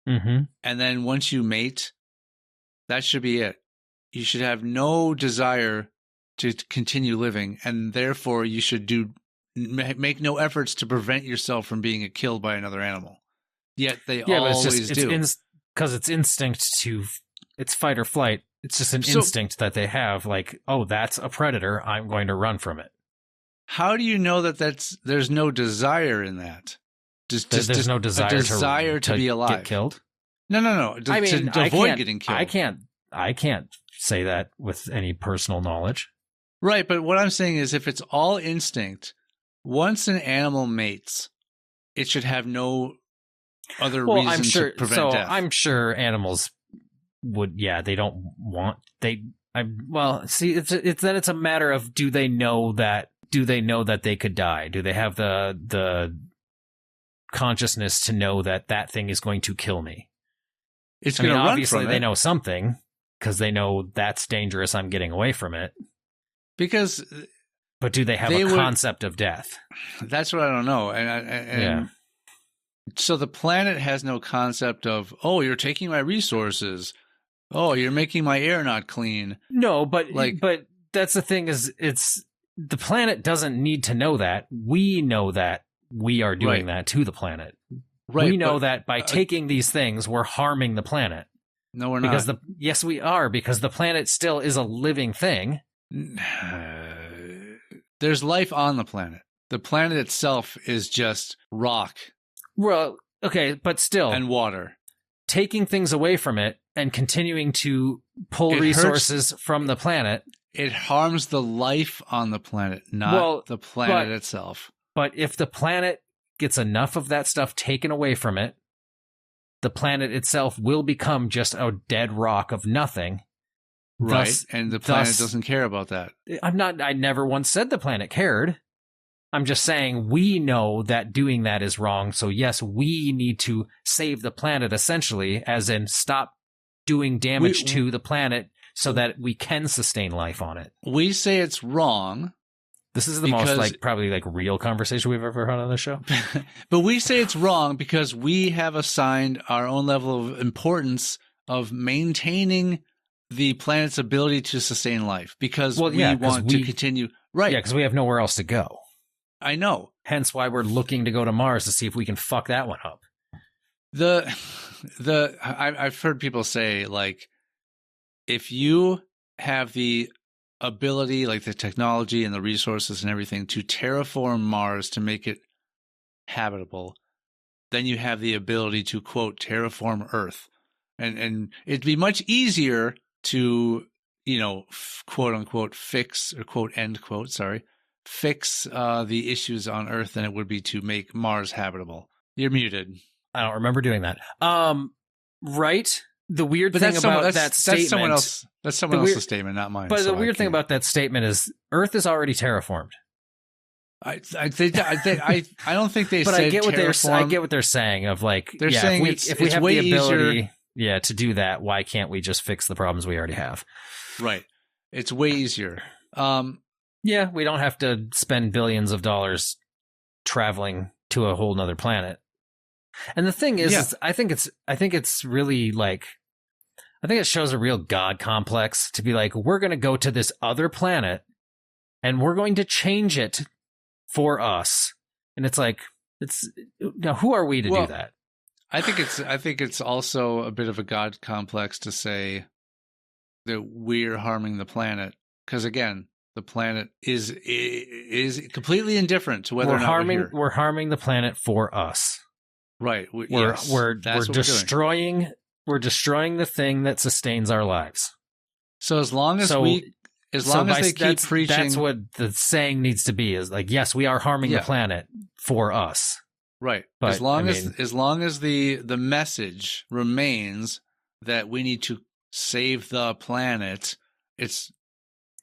and then once you mate, that should be it. You should have no desire to continue living, and therefore you should make no efforts to prevent yourself from being killed by another animal. Yet they always do. Because it's instinct it's fight or flight. It's just an instinct that they have, like, oh, that's a predator, I'm going to run from it. How do you know that there's no desire in that? There's no desire to be alive. Get killed? No. To avoid getting killed. I can't say that with any personal knowledge. Right, but what I'm saying is if it's all instinct, once an animal mates, it should have no other reason to prevent death. I'm sure animals would, they don't want, it's a matter of do they know that they could die? Do they have the consciousness to know that thing is going to kill me? It's going to run obviously from it. They know something because they know that's dangerous. I'm getting away from it. But do they have a concept of death? That's what I don't know. And so the planet has no concept of, oh, you're taking my resources. Oh, you're making my air not clean. No, but that's the thing is the planet doesn't need to know that. We know that we are doing that to the planet. Right. We know that by taking these things, we're harming the planet. No, we're not. Yes, we are, because the planet still is a living thing. There's life on the planet. The planet itself is just rock. Well, okay, but still. And water. Taking things away from it and continuing to pull resources from the planet. It harms the life on the planet, not the planet itself. But if the planet gets enough of that stuff taken away from it, the planet itself will become just a dead rock of nothing. Right, and the planet doesn't care about that. I never once said the planet cared. I'm just saying we know that doing that is wrong. So yes, we need to save the planet, essentially, as in stop doing damage to the planet so that we can sustain life on it. We say it's wrong. This is the most probably real conversation we've ever had on the show. But we say it's wrong because we have assigned our own level of importance of maintaining the planet's ability to sustain life because we want to continue. Right. Yeah, because we have nowhere else to go. I know. Hence why we're looking to go to Mars to see if we can fuck that one up. I've heard people say, like, if you have the ability, like the technology and the resources and everything, to terraform Mars to make it habitable, then you have the ability to, quote, terraform Earth. And it'd be much easier to, quote unquote, fix, or quote, end quote, sorry, fix the issues on Earth than it would be to make Mars habitable. You're muted. I don't remember doing that. Right. The weird thing about that statement. That's someone else's statement, not mine. But the weird thing about that statement is Earth is already terraformed. I don't think they but said I get what terraform. I get what they're saying of like, they're saying if we have the ability, easier. To do that, why can't we just fix the problems we already have? Right. It's way easier. We don't have to spend billions of dollars traveling to a whole nother planet. And the thing is, I think it's really like, I think it shows a real God complex to be like, we're going to go to this other planet and we're going to change it for us. And it's like, now who are we to do that? I think it's also a bit of a God complex to say that we're harming the planet. Because again, the planet is completely indifferent to whether or not we're harming the planet for us. Right. We're destroying the thing that sustains our lives. So as long as they keep preaching, that's what the saying needs to be, is like, yes, we are harming the planet for us. Right. But, as long as the message remains that we need to save the planet, it's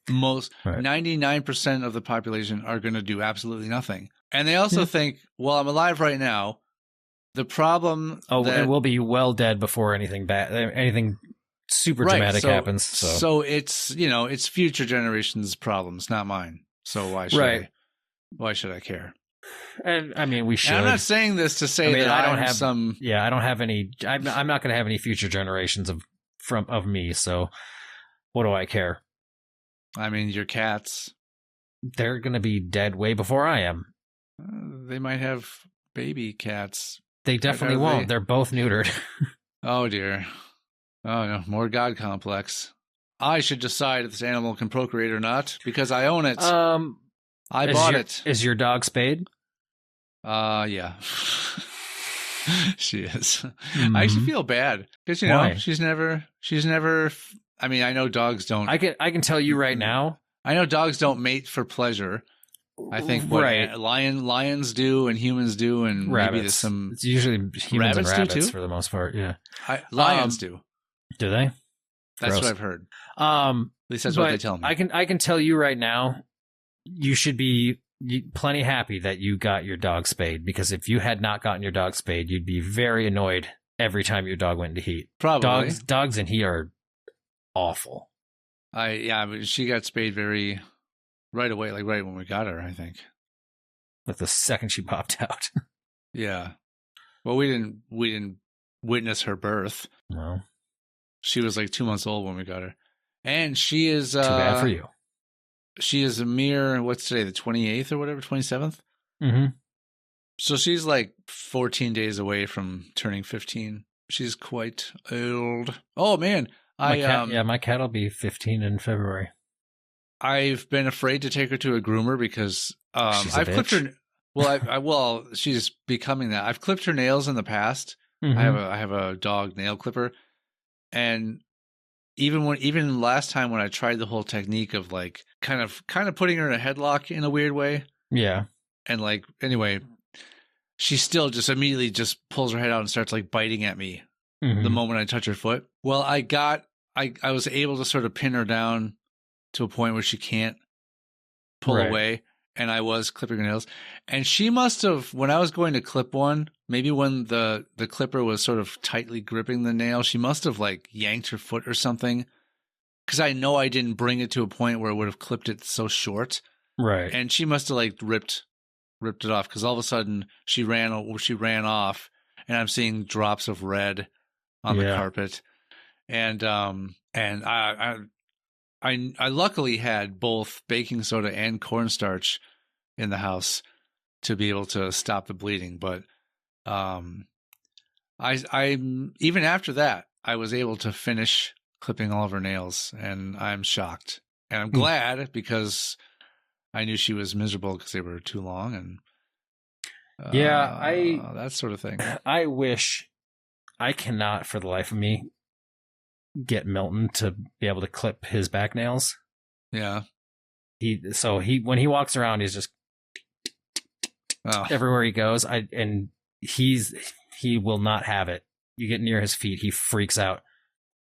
99% of the population are going to do absolutely nothing. And they also think, well, I'm alive right now. The problem. And we'll be well dead before anything super dramatic happens. So it's future generations' problems, not mine. So why should I care? And I mean, we should. And I'm not saying this to say that I don't have some. Yeah, I don't have any. I'm not going to have any future generations of me. So what do I care? I mean, your cats. They're going to be dead way before I am. They might have baby cats. They definitely won't. They're both neutered. Oh, dear. Oh, no. More God complex. I should decide if this animal can procreate or not because I own it. I bought it. Is your dog spayed? Yeah. She is. Mm-hmm. I actually feel bad because, Why? she's never, I mean, I know dogs don't. I can tell you right now. I know dogs don't mate for pleasure. I think lions do and humans do, and rabbits. Maybe there's some. It's usually humans and rabbits do too? for the most part. Yeah, lions do. Do they? That's Gross. what I've heard. At least that's what they tell me. I can tell you right now, you should be plenty happy that you got your dog spayed, because if you had not gotten your dog spayed, you'd be very annoyed every time your dog went into heat. Probably dogs in heat are awful. But she got spayed right away, like right when we got her, I think. Like the second she popped out. Yeah. Well, we didn't witness her birth. No. She was like 2 months old when we got her. And she is too bad for you. She is a mere, what's today, the 28th or whatever, 27th? Mm-hmm. So she's like 14 days away from turning 15. She's quite old. Oh man. My cat will be 15 in February. I've been afraid to take her to a groomer because I've clipped her. Well, she's becoming that. I've clipped her nails in the past. Mm-hmm. I have a dog nail clipper, and even last time when I tried the whole technique of like kind of putting her in a headlock in a weird way. Yeah. And like anyway, she still just immediately just pulls her head out and starts like biting at me the moment I touch her foot. Well, I was able to sort of pin her down to a point where she can't pull away, and I was clipping her nails. And she must have, when I was going to clip one, maybe when the clipper was sort of tightly gripping the nail, she must have like yanked her foot or something, because I know I didn't bring it to a point where it would have clipped it so short. Right. And she must have like ripped it off, because all of a sudden she ran off, and I'm seeing drops of red on the carpet. And I luckily had both baking soda and cornstarch in the house to be able to stop the bleeding. But I even after that, I was able to finish clipping all of her nails, and I'm shocked. And I'm glad because I knew she was miserable because they were too long, and that sort of thing. I wish I cannot for the life of me get Milton to be able to clip his back nails. Yeah. He when he walks around, he's just everywhere he goes. He will not have it. You get near his feet, he freaks out.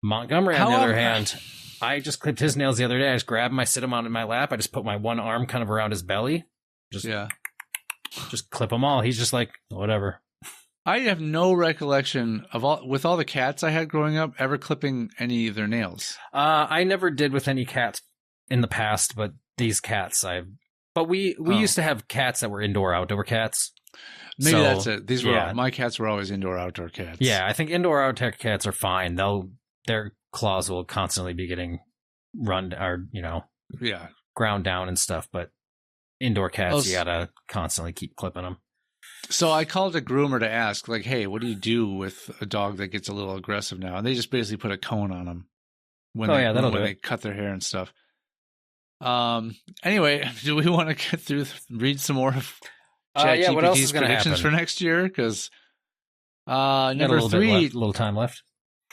Montgomery, on the other hand, I just clipped his nails the other day. I just grab him, I sit him on in my lap, I just put my one arm kind of around his belly. Just clip them all. He's just like, whatever. I have no recollection of all the cats I had growing up ever clipping any of their nails. I never did with any cats in the past, but these cats but we used to have cats that were outdoor cats. Maybe that's it. These were my cats were always outdoor cats. Yeah, I think outdoor cats are fine. Their claws will constantly be getting run or ground down and stuff, but indoor cats, you gotta constantly keep clipping them. So I called a groomer to ask, like, hey, what do you do with a dog that gets a little aggressive now? And they just basically put a cone on them when they cut their hair and stuff. Anyway, do we want to read some more of ChatGPT's predictions for next year? Because number 3, a little time left.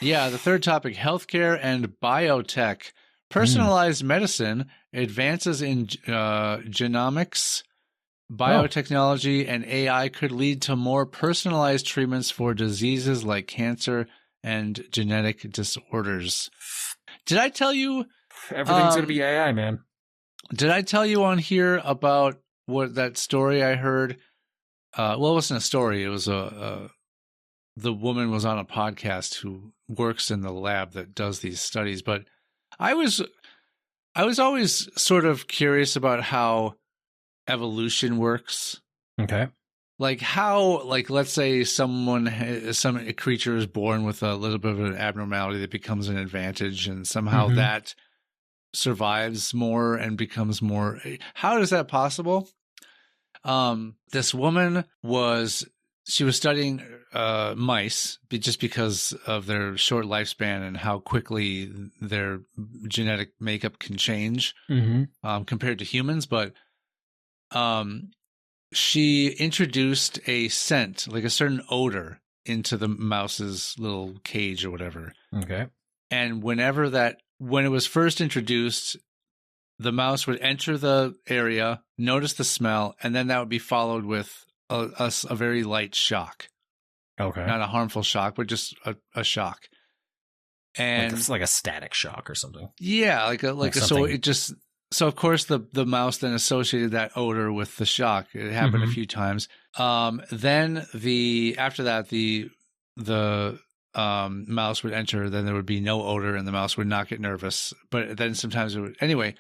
Yeah, the third topic: healthcare and biotech, personalized medicine, advances in genomics, biotechnology, and AI could lead to more personalized treatments for diseases like cancer and genetic disorders. Did I tell you everything's going to be AI, man? Did I tell you on here about what that story I heard? Well, it wasn't a story. It was the woman was on a podcast who works in the lab that does these studies. But I was always sort of curious about how evolution works. Okay. Like how, let's say some creature is born with a little bit of an abnormality that becomes an advantage, and somehow that survives more and becomes more. How is that possible? This woman was studying mice just because of their short lifespan and how quickly their genetic makeup can change compared to humans. But she introduced a scent, like a certain odor, into the mouse's little cage or whatever. Okay. And when it was first introduced, the mouse would enter the area, notice the smell, and then that would be followed with a very light shock. Okay. Not a harmful shock, but just a shock. And it's like a static shock or something. Yeah, so of course the mouse then associated that odor with the shock. It happened a few times. Then after that the mouse would enter, then there would be no odor and the mouse would not get nervous. But then sometimes it would. Anyway,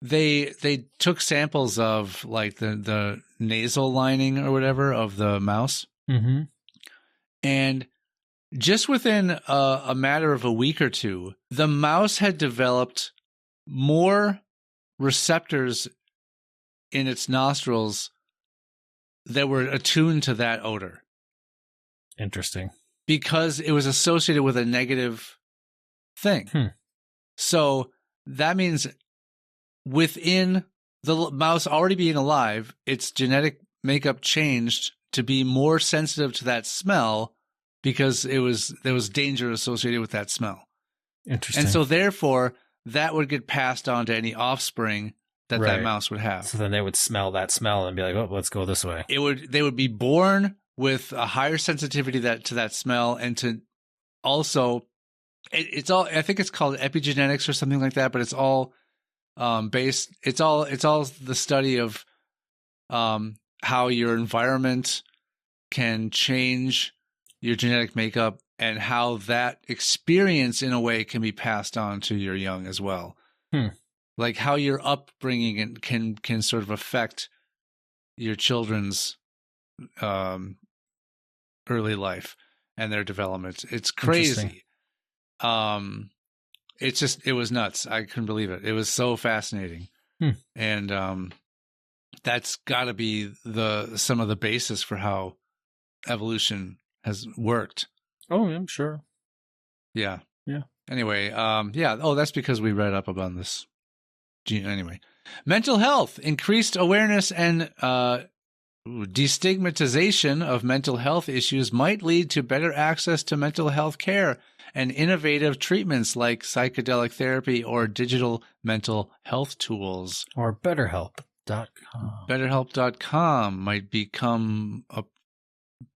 they took samples of like the nasal lining or whatever of the mouse. And just within a matter of a week or two, the mouse had developed more receptors in its nostrils that were attuned to that odor. Interesting. Because it was associated with a negative thing. So that means within the mouse already being alive, its genetic makeup changed to be more sensitive to that smell because there was danger associated with that smell. Interesting. And so therefore, that would get passed on to any offspring that mouse would have. So then they would smell that smell and be like, "Oh, let's go this way." They would be born with a higher sensitivity to that smell, and to also, it's all, I think it's called epigenetics or something like that, but it's all based. It's all the study of how your environment can change your genetic makeup, and how that experience in a way can be passed on to your young as well. Like how your upbringing can sort of affect your children's early life and their development. It's crazy. It was nuts. I couldn't believe it. It was so fascinating. And that's got to be some of the basis for how evolution has worked. Oh, I'm sure. Yeah. Yeah. Anyway, yeah. Oh, that's because we read up about this. Anyway, mental health, increased awareness and destigmatization of mental health issues might lead to better access to mental health care and innovative treatments like psychedelic therapy or digital mental health tools. Or BetterHelp.com. BetterHelp.com might become a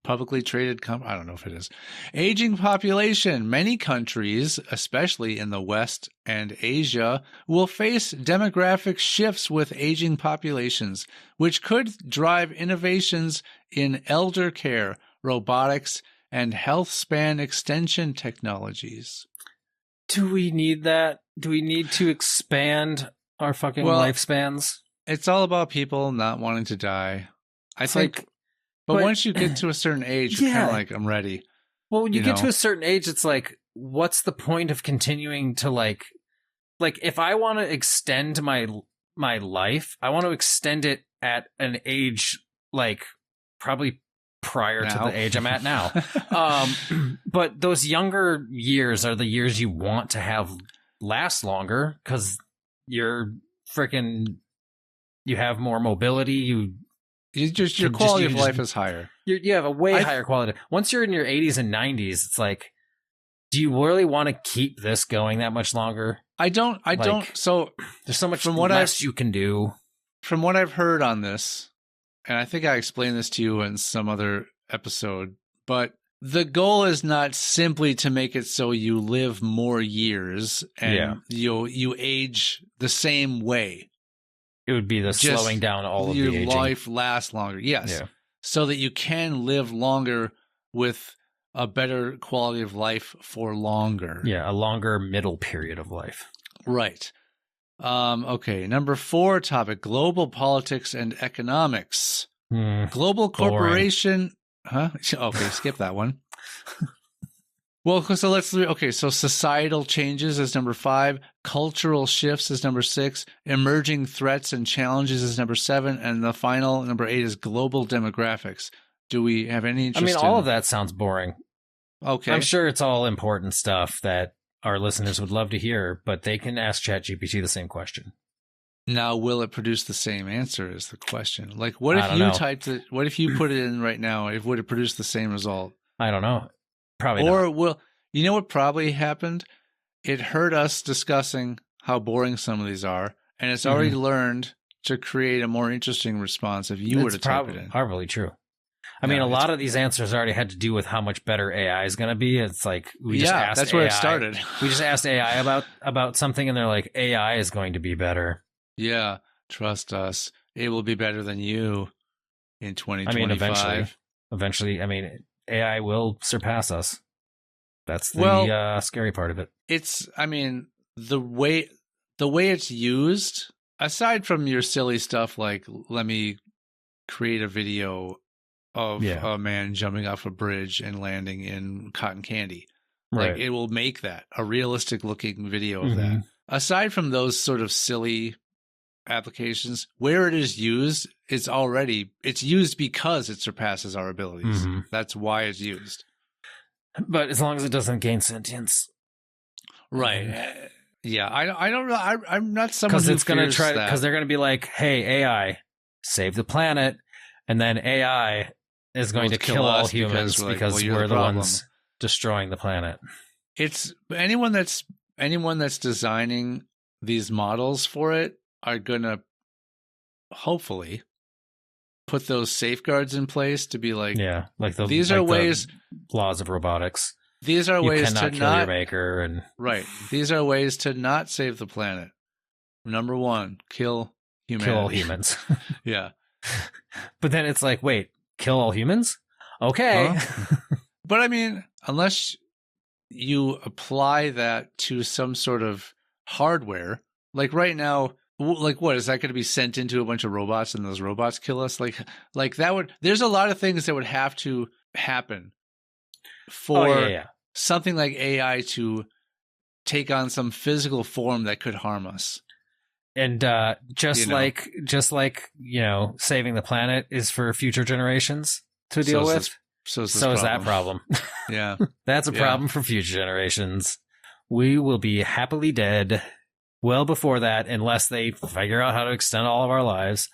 publicly traded company. I don't know if it is. Aging population. Many countries, especially in the West and Asia, will face demographic shifts with aging populations, which could drive innovations in elder care, robotics, and health span extension technologies. Do we need that? Do we need to expand our fucking lifespans? It's all about people not wanting to die. I think... But once you get to a certain age, you're kind of like, I'm ready. Well, when you get to a certain age, it's like, what's the point of continuing to like if I want to extend my life, I want to extend it at an age like probably prior to the age I'm at now. But those younger years are the years you want to have last longer because you have more mobility. Your quality of life is higher. You have a way higher quality. Once you're in your 80s and 90s, it's like, do you really want to keep this going that much longer? I don't. So there's so much less you can do. From what I've heard on this, and I think I explained this to you in some other episode, but the goal is not simply to make it so you live more years and you age the same way. It would be slowing down all of the aging. Your life lasts longer, yes. Yeah. So that you can live longer with a better quality of life for longer. Yeah, a longer middle period of life. Right. Okay, number 4 topic, global politics and economics. Global corporation... Huh? Okay, skip that one. Well, so so societal changes is number 5, cultural shifts is number 6, emerging threats and challenges is number 7, and the final, number 8, is global demographics. Do we have any interest all of that sounds boring. Okay. I'm sure it's all important stuff that our listeners would love to hear, but they can ask ChatGPT the same question. Now, will it produce the same answer is the question. Like, what if you typed it, what if you put it in right now? Would it produce the same result? I don't know. Probably not. Or you know what probably happened? It heard us discussing how boring some of these are, and it's already learned to create a more interesting response if you were to type it in. Probably true. I mean, a lot of these answers already had to do with how much better AI is going to be. It's like we just asked that's where it started. We just asked AI about something, and they're like, AI is going to be better. Yeah, trust us. It will be better than you in 2025. I mean, eventually, I mean, AI will surpass us. That's the scary part of it. It's, I mean, the way it's used, aside from your silly stuff like, let me create a video of a man jumping off a bridge and landing in cotton candy. Right. Like, it will make that a realistic looking video of that. Aside from those sort of silly applications, where it is used, it's used because it surpasses our abilities. That's why it's used. But as long as it doesn't gain sentience, right? Yeah, I don't know. I'm not someone who it's going to try because they're going to be like, "Hey, AI, save the planet," and then AI is going to kill all humans because we're the ones destroying the planet. It's anyone that's designing these models for it are going to hopefully put those safeguards in place to be like, these are ways, laws of robotics. These are ways to kill your maker, and right. These are ways to not save the planet. Number 1, kill humanity. Kill all humans. Yeah. But then it's like, wait, kill all humans? Okay. But I mean, unless you apply that to some sort of hardware, like right now, like what is that going to be sent into a bunch of robots and those robots kill us? Like that would, there's a lot of things that would have to happen for something like AI to take on some physical form that could harm us. And just like saving the planet is for future generations to deal with. So is that problem. Yeah. That's a problem for future generations. We will be happily dead well before that, unless they figure out how to extend all of our lives.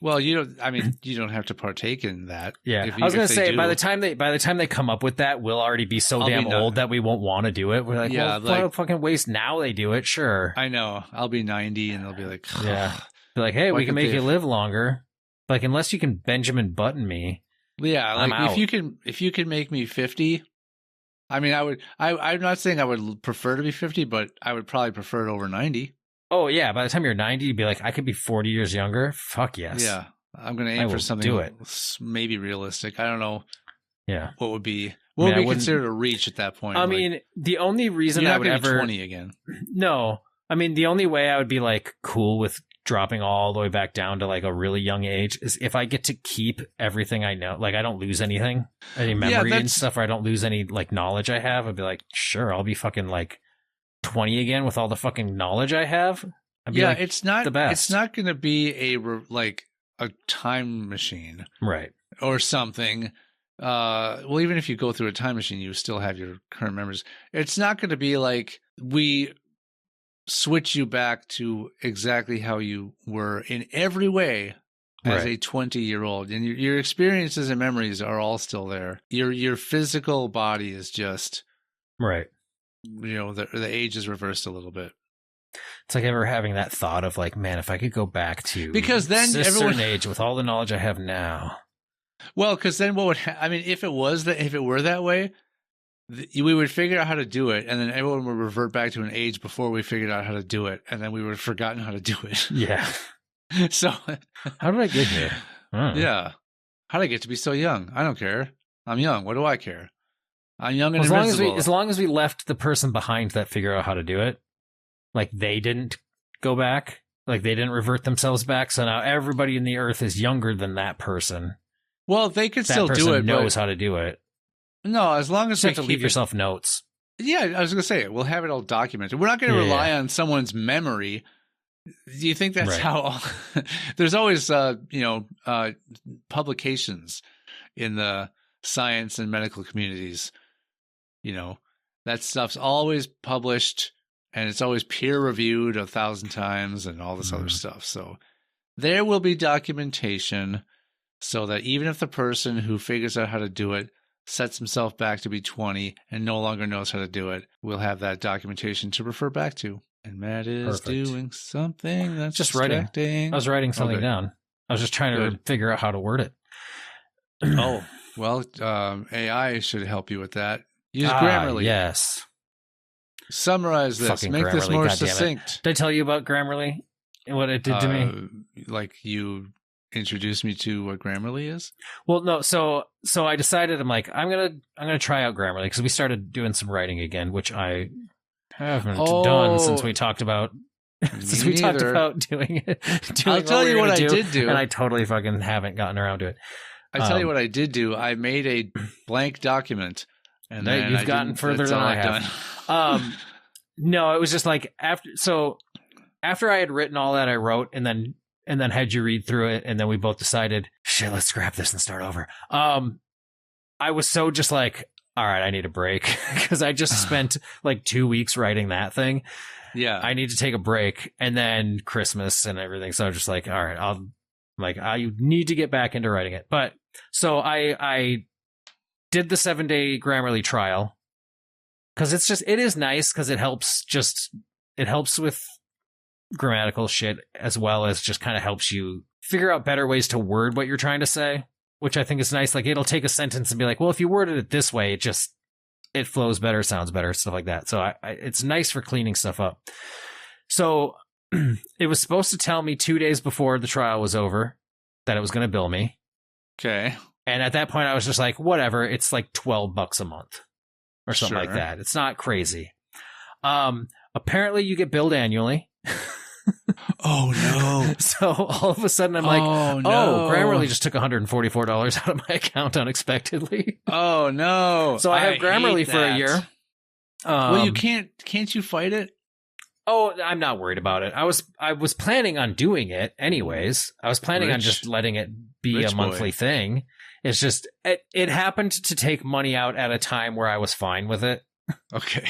Well, you don't have to partake in that. Yeah. I was going to say, by the time they come up with that, we'll already be so damn old that we won't want to do it. We're like, well, fucking waste now they do it. Sure. I know. I'll be 90 and they'll be like, yeah. Be like, hey, we can make you live longer. Like, unless you can Benjamin Button me. Yeah. Like, I'm out. if you can make me 50, I mean, I'm not saying I would prefer to be 50, but I would probably prefer it over 90. Oh, yeah. By the time you're 90, you'd be like, I could be 40 years younger. Fuck yes. Yeah. I'm going to aim for something maybe realistic. I don't know. Yeah. What would be considered a reach at that point? I mean, the only reason I would ever 20 again. No. I mean, the only way I would be like cool with dropping all the way back down to like a really young age is if I get to keep everything I know. Like, I don't lose anything, any memory and stuff, or I don't lose any like knowledge I have. I'd be like, sure, I'll be fucking like 20 again with all the fucking knowledge I have. I'd be like, it's not the best. It's not going to be a time machine, right, or something. Well, even if you go through a time machine, you still have your current memories. It's not going to be like we switch you back to exactly how you were in every way as a 20-year-old, and your experiences and memories are all still there. Your physical body is just right. The age is reversed a little bit. It's like ever having that thought of like, man, if I could go back to because then everyone age with all the knowledge I have now. Well, because then what would if it were that way, we would figure out how to do it, and then everyone would revert back to an age before we figured out how to do it, and then we would have forgotten how to do it. Yeah. So how did I get here? Yeah. How did I get to be so young? I don't care. I'm young. What do I care? I'm young and invincible. As long as we left the person behind that figure out how to do it, like they didn't go back, like they didn't revert themselves back. So now everybody in the earth is younger than that person. Well, they could still do it. Knows how to do it. No, as long as you have to leave yourself notes. Yeah, I was going to say, we'll have it all documented. We're not going to rely on someone's memory. Do you think that's how? There's always, publications in the science and medical communities. That stuff's always published, and it's always peer reviewed 1,000 times, and all this other stuff. So there will be documentation, so that even if the person who figures out how to do it sets himself back to be 20 and no longer knows how to do it, we'll have that documentation to refer back to. And Matt is doing something that's just writing. I was writing something down. I was just trying to figure out how to word it. Oh, well, AI should help you with that. Use Grammarly. Yes. Summarize this. Fucking Make Grammarly, this more succinct. Did I tell you about Grammarly and what it did to me? Like you introduced me to what Grammarly is? Well, no. So I decided I'm gonna try out Grammarly because we started doing some writing again, which I haven't done since we talked about doing it. I'll tell you what I did do, and I totally fucking haven't gotten around to it. I tell you what I did do. I made a blank document, and then you've gotten further than I have. No, it was just like after I had written all that, I wrote and then had you read through it, and then we both decided, shit, let's scrap this and start over. I was so just like, all right, I need a break because I just spent like 2 weeks writing that thing. Yeah, I need to take a break, and then Christmas and everything. So I was just like, all right, I need to get back into writing it. But so I did the 7-day Grammarly trial because it is nice because it helps with grammatical shit as well as just kind of helps you figure out better ways to word what you're trying to say, which I think is nice. Like it'll take a sentence and be like, well, if you worded it this way, it flows better, sounds better, stuff like that. So it's nice for cleaning stuff up. So it was supposed to tell me 2 days before the trial was over that it was going to bill me. Okay. And at that point I was just like, whatever, it's like $12 a month or something like that. It's not crazy. Apparently you get billed annually. Oh no. So all of a sudden I'm like, Grammarly just took $144 out of my account unexpectedly. Oh no. So I have Grammarly for a year. Well, you can't you fight it? Oh, I'm not worried about it. I was planning on doing it anyways. I was planning on just letting it be a monthly thing. It's just, it happened to take money out at a time where I was fine with it. Okay.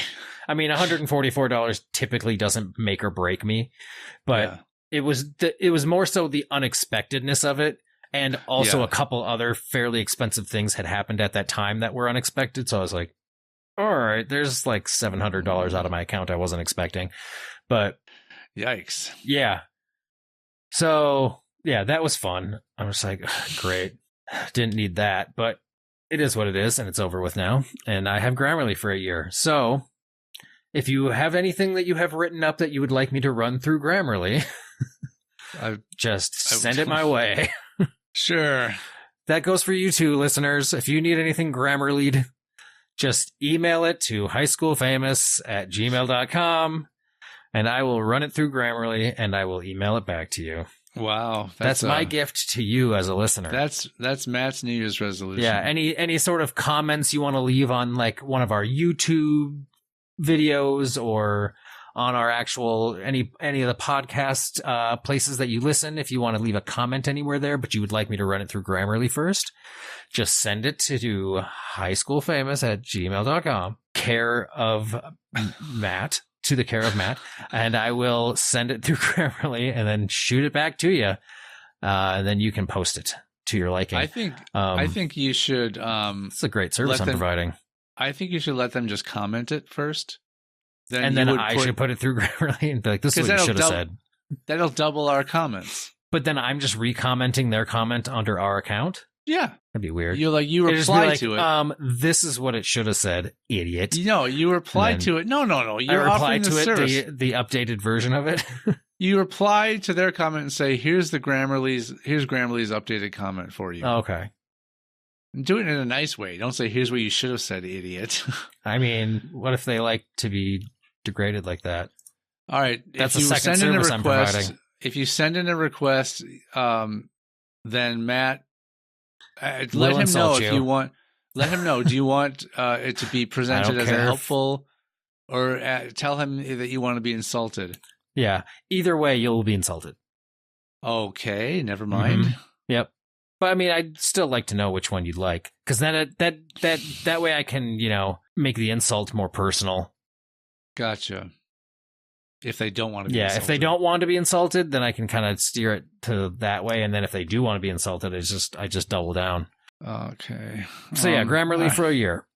I mean, $144 typically doesn't make or break me, but it was more so the unexpectedness of it. And also a couple other fairly expensive things had happened at that time that were unexpected. So I was like, all right, there's like $700 out of my account I wasn't expecting. But yikes. Yeah. So, yeah, that was fun. I was like, great. Didn't need that, but it is what it is, and it's over with now. And I have Grammarly for a year. So, if you have anything that you have written up that you would like me to run through Grammarly, just send it my way. Sure. That goes for you too, listeners. If you need anything Grammarly, just email it to highschoolfamous@gmail.com, and I will run it through Grammarly, and I will email it back to you. Wow. That's my gift to you as a listener. That's Matt's New Year's resolution. Yeah. Any sort of comments you want to leave on like one of our YouTube videos or on our actual, any of the podcast places that you listen, if you want to leave a comment anywhere there, but you would like me to run it through Grammarly first, just send it to highschoolfamous@gmail.com, care of Matt. To the care of Matt, and I will send it through Grammarly and then shoot it back to you. And then you can post it to your liking. I think you should. It's a great service I'm providing. I think you should let them just comment it first. Then I should put it through Grammarly and be like, this is what you should have said. That'll double our comments. But then I'm just re-commenting their comment under our account? Yeah. That'd be weird. You reply to it. This is what it should have said, idiot. No, you replied to it. No. You're offering the service. The updated version of it. You reply to their comment and say, here's Grammarly's updated comment for you. Okay. Do it in a nice way. Don't say, here's what you should have said, idiot. I mean, what if they like to be degraded like that? All right. That's the second service I'm providing. If you send in a request, then Matt, let him know if you want. Let him know. Do you want it to be presented as a helpful, or tell him that you want to be insulted? Yeah. Either way, you'll be insulted. Okay. Never mind. Mm-hmm. Yep. But I mean, I'd still like to know which one you'd like, because then that way I can make the insult more personal. Gotcha. If they don't want to be insulted. If they don't want to be insulted, then I can kind of steer it to that way. And then if they do want to be insulted, I just double down. Okay. So Grammarly for a year.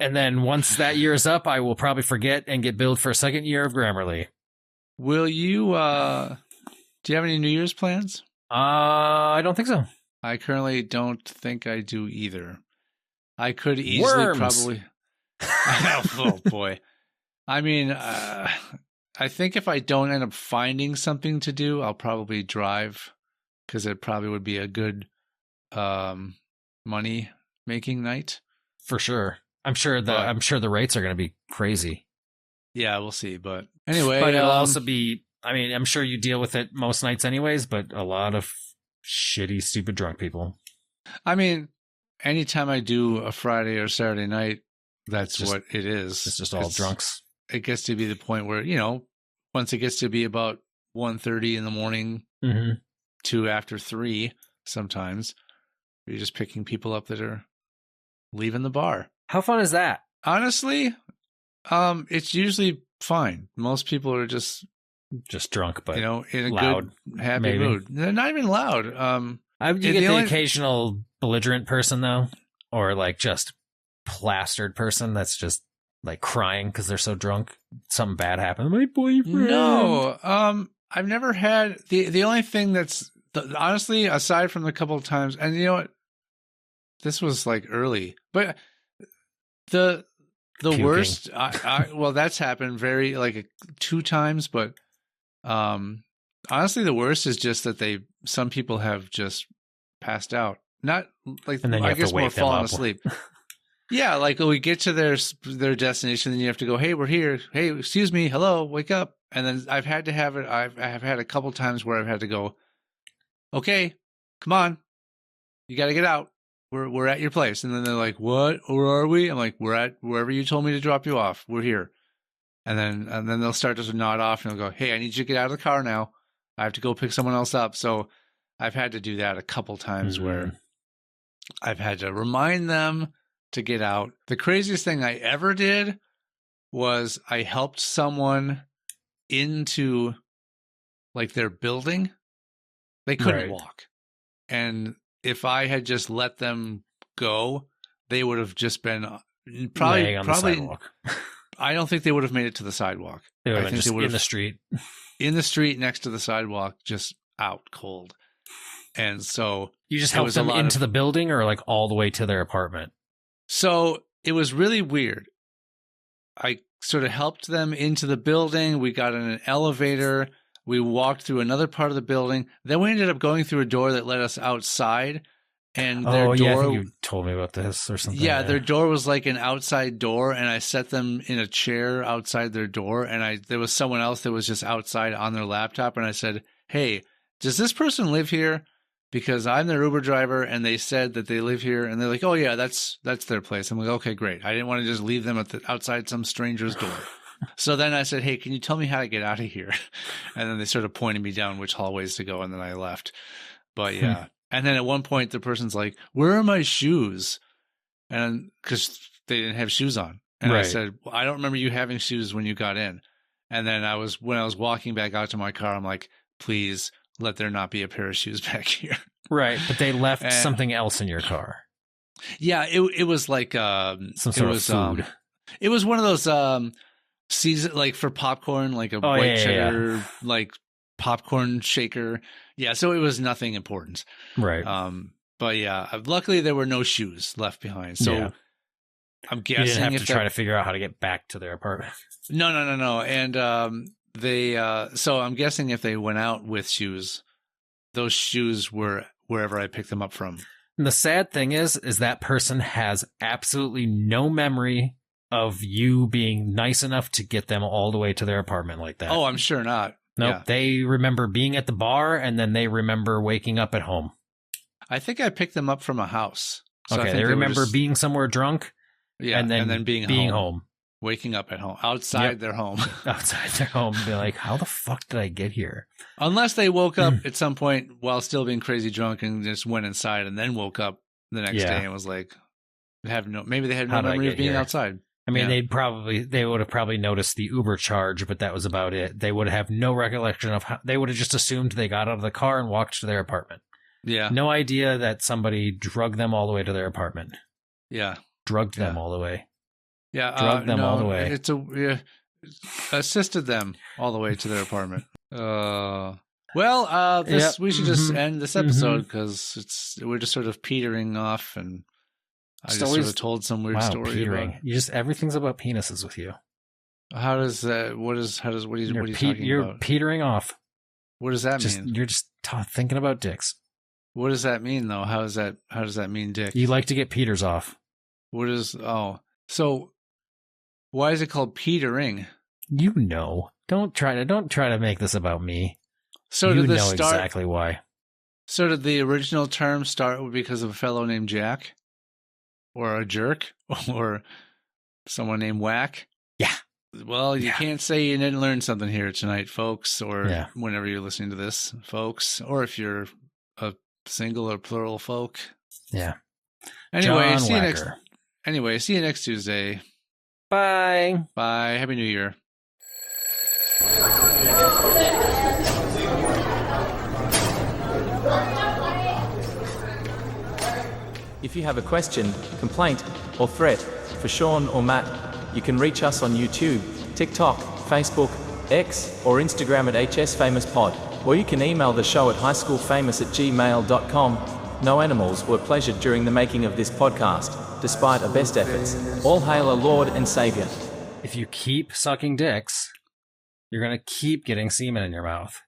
And then once that year is up, I will probably forget and get billed for a second year of Grammarly. Will you, do you have any New Year's plans? I don't think so. I currently don't think I do either. I could easily probably. Oh boy. I mean, I think if I don't end up finding something to do, I'll probably drive, because it probably would be a good money making night. For sure. I'm sure the rates are going to be crazy. Yeah, we'll see. But anyway, but it'll also be. I mean, I'm sure you deal with it most nights, anyways. But a lot of shitty, stupid drunk people. I mean, anytime I do a Friday or Saturday night, that's what it is. It's just all drunks. It gets to be the point where, once it gets to be about 1:30 in the morning to after 3, sometimes you're just picking people up that are leaving the bar. How fun is that? Honestly, it's usually fine. Most people are just drunk, but in a loud, good, happy maybe. mood. They're not even loud. You get the occasional belligerent person though, or like just plastered person that's just like crying because they're so drunk. Something bad happened. My boyfriend. No, I've never had the only thing that's honestly, aside from the couple of times, and you know what, this was like early, but the Puking. worst. Well, that's happened very like 2 times, but honestly, the worst is just that some people have just passed out. Not like, and then I guess more falling asleep. Yeah, like we get to their destination, then you have to go, hey, we're here. Hey, excuse me, hello, wake up. And then I've had to have it. I have had a couple times where I've had to go, okay, come on, you got to get out. We're at your place. And then they're like, what? Where are we? I'm like, we're at wherever you told me to drop you off. We're here. And then they'll start to nod off and they'll go, hey, I need you to get out of the car now. I have to go pick someone else up. So I've had to do that a couple times where I've had to remind them to get out. The craziest thing I ever did was I helped someone into like their building. They couldn't walk. And if I had just let them go, they would have just been probably on the sidewalk. I don't think they would have made it to the sidewalk. They would I have think just they would in the street. In the street next to the sidewalk, just out cold. And so you just helped them into the building or like all the way to their apartment? So it was really weird. I sort of helped them into the building. We got in an elevator. We walked through another part of the building. Then we ended up going through a door that led us outside. And their door, I think you told me about this or something. Yeah, their door was like an outside door, and I set them in a chair outside their door. And there was someone else that was just outside on their laptop. And I said, "Hey, does this person live here? Because I'm their Uber driver, and they said that they live here." And they're like, "Oh yeah, that's their place." I'm like, "Okay, great." I didn't want to just leave them outside some stranger's door. So then I said, "Hey, can you tell me how to get out of here?" And then they sort of pointed me down which hallways to go, and then I left. But yeah. And then at one point, the person's like, "Where are my shoes?" And because they didn't have shoes on. And I said, "Well, I don't remember you having shoes when you got in." And then when I was walking back out to my car, I'm like, "Please let there not be a pair of shoes back here." Right. But they left something else in your car. Yeah. It was like, some sort of food. It was one of those, season, like for popcorn, like a white cheddar, like popcorn shaker. Yeah, so it was nothing important. Right. But yeah, luckily there were no shoes left behind. So I'm guessing you didn't have to try to figure out how to get back to their apartment. No. And so I'm guessing if they went out with shoes, those shoes were wherever I picked them up from. And the sad thing is that person has absolutely no memory of you being nice enough to get them all the way to their apartment like that. Oh, I'm sure not. Nope. Yeah. They remember being at the bar, and then they remember waking up at home. I think I picked them up from a house. So okay, they remember being somewhere drunk. Yeah, and then being home. Waking up at home. Outside their home. Outside their home. Be like, how the fuck did I get here? Unless they woke up at some point while still being crazy drunk and just went inside and then woke up the next day and was like, maybe they had no memory of being outside. I mean, they would have probably noticed the Uber charge, but that was about it. They would have no recollection of how, they would have just assumed they got out of the car and walked to their apartment. Yeah. No idea that somebody drugged them all the way to their apartment. Yeah. Drugged them all the way. Yeah. Drugged them all the way. Assisted them all the way to their apartment. We should just end this episode because we're just sort of petering off and I just sort of told some weird story. Petering. Everything's about penises with you. How does that? What are you talking about? You're petering off. What does that mean? You're just thinking about dicks. What does that mean, though? How does that mean, dick? You like to get peters off. So why is it called petering? You know. Don't try to make this about me. So you know exactly why. So did the original term start because of a fellow named Jack? Or a jerk, or someone named Whack. Yeah. Well, you can't say you didn't learn something here tonight, folks, or whenever you're listening to this, folks, or if you're a single or plural folk. Yeah. Anyway, see you next Tuesday. Bye. Bye. Happy New Year. If you have a question, complaint, or threat for Sean or Matt, you can reach us on YouTube, TikTok, Facebook, X, or Instagram at hsfamouspod, or you can email the show at highschoolfamous@gmail.com. No animals were pleasured during the making of this podcast, despite our best efforts. All hail our Lord and Savior. If you keep sucking dicks, you're going to keep getting semen in your mouth.